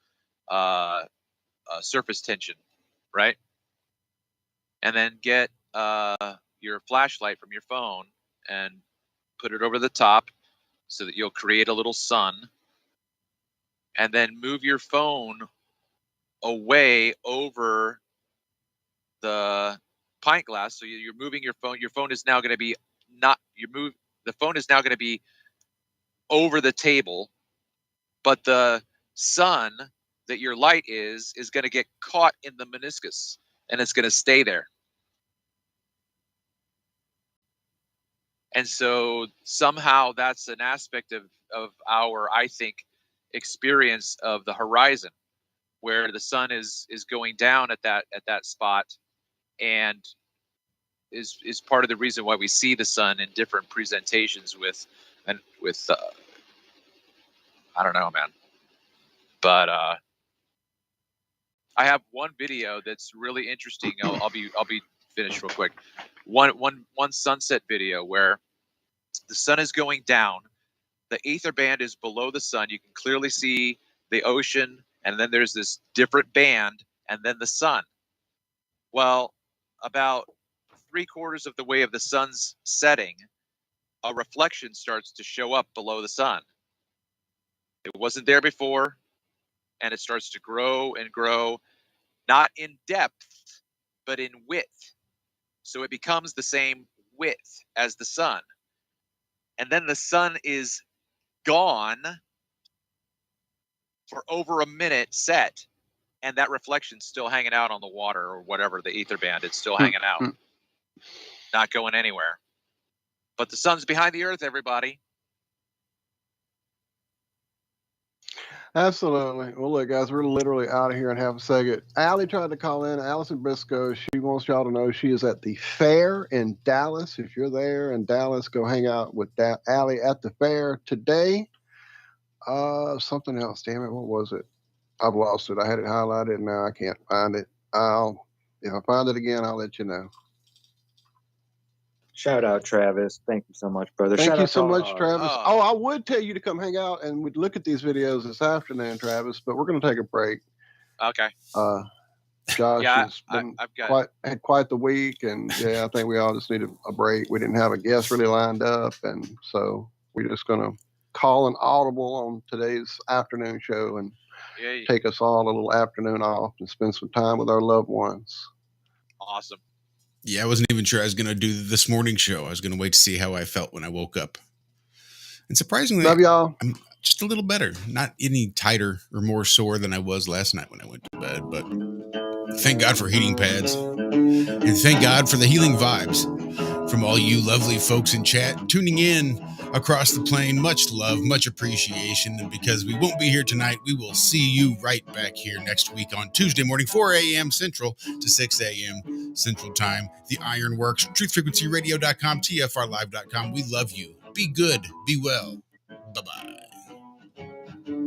surface tension, right? And then get your flashlight from your phone and put it over the top so that you'll create a little sun. And then move your phone away over the pint glass. So you're moving your phone. Your phone is now going to be the phone is now going to be over the table, but the sun that your light is going to get caught in the meniscus and it's going to stay there. And so somehow that's an aspect of our, I think, experience of the horizon, where the sun is going down at that spot, and is part of the reason why we see the sun in different presentations with I don't know, man. But I have one video that's really interesting. I'll be finished real quick. One sunset video where the sun is going down. The ether band is below the sun. You can clearly see the ocean, and then there's this different band, and then the sun. Well, about 3/4 of the way of the sun's setting, a reflection starts to show up below the sun. It wasn't there before, and it starts to grow and grow, not in depth, but in width. So it becomes the same width as the sun. And then the sun is gone for over a minute set, and that reflection's still hanging out on the water or whatever, the ether band. It's still hanging out, not going anywhere. But the sun's behind the earth, everybody. Absolutely. Well, look, guys, we're literally out of here in half a second. Allie tried to call in. Allison Briscoe, she wants y'all to know she is at the fair in Dallas. If you're there in Dallas, go hang out with Allie at the fair today. Something else. Damn it. What was it? I've lost it. I had it highlighted, and now I can't find it. If I find it again, I'll let you know. Shout out, Travis. Thank you so much, brother. Thank Shout you out so to much, Travis. I would tell you to come hang out and we'd look at these videos this afternoon, Travis, but we're going to take a break. Okay. Josh Yeah, has been I've had quite the week, and I think we all just need a break. We didn't have a guest really lined up, and so we're just going to call an audible on today's afternoon show and take us all a little afternoon off and spend some time with our loved ones. Awesome. Yeah, I wasn't even sure I was going to do this morning show. I was going to wait to see how I felt when I woke up. And surprisingly, love y'all. I'm just a little better. Not any tighter or more sore than I was last night when I went to bed. But thank God for heating pads. And thank God for the healing vibes from all you lovely folks in chat tuning in across the plane. Much love, much appreciation. And because we won't be here tonight, we will see you right back here next week on Tuesday morning, 4 a.m. Central to 6 a.m. Central Time. The Ironworx, truthfrequencyradio.com, TFRlive.com. We love you. Be good. Be well. Bye-bye.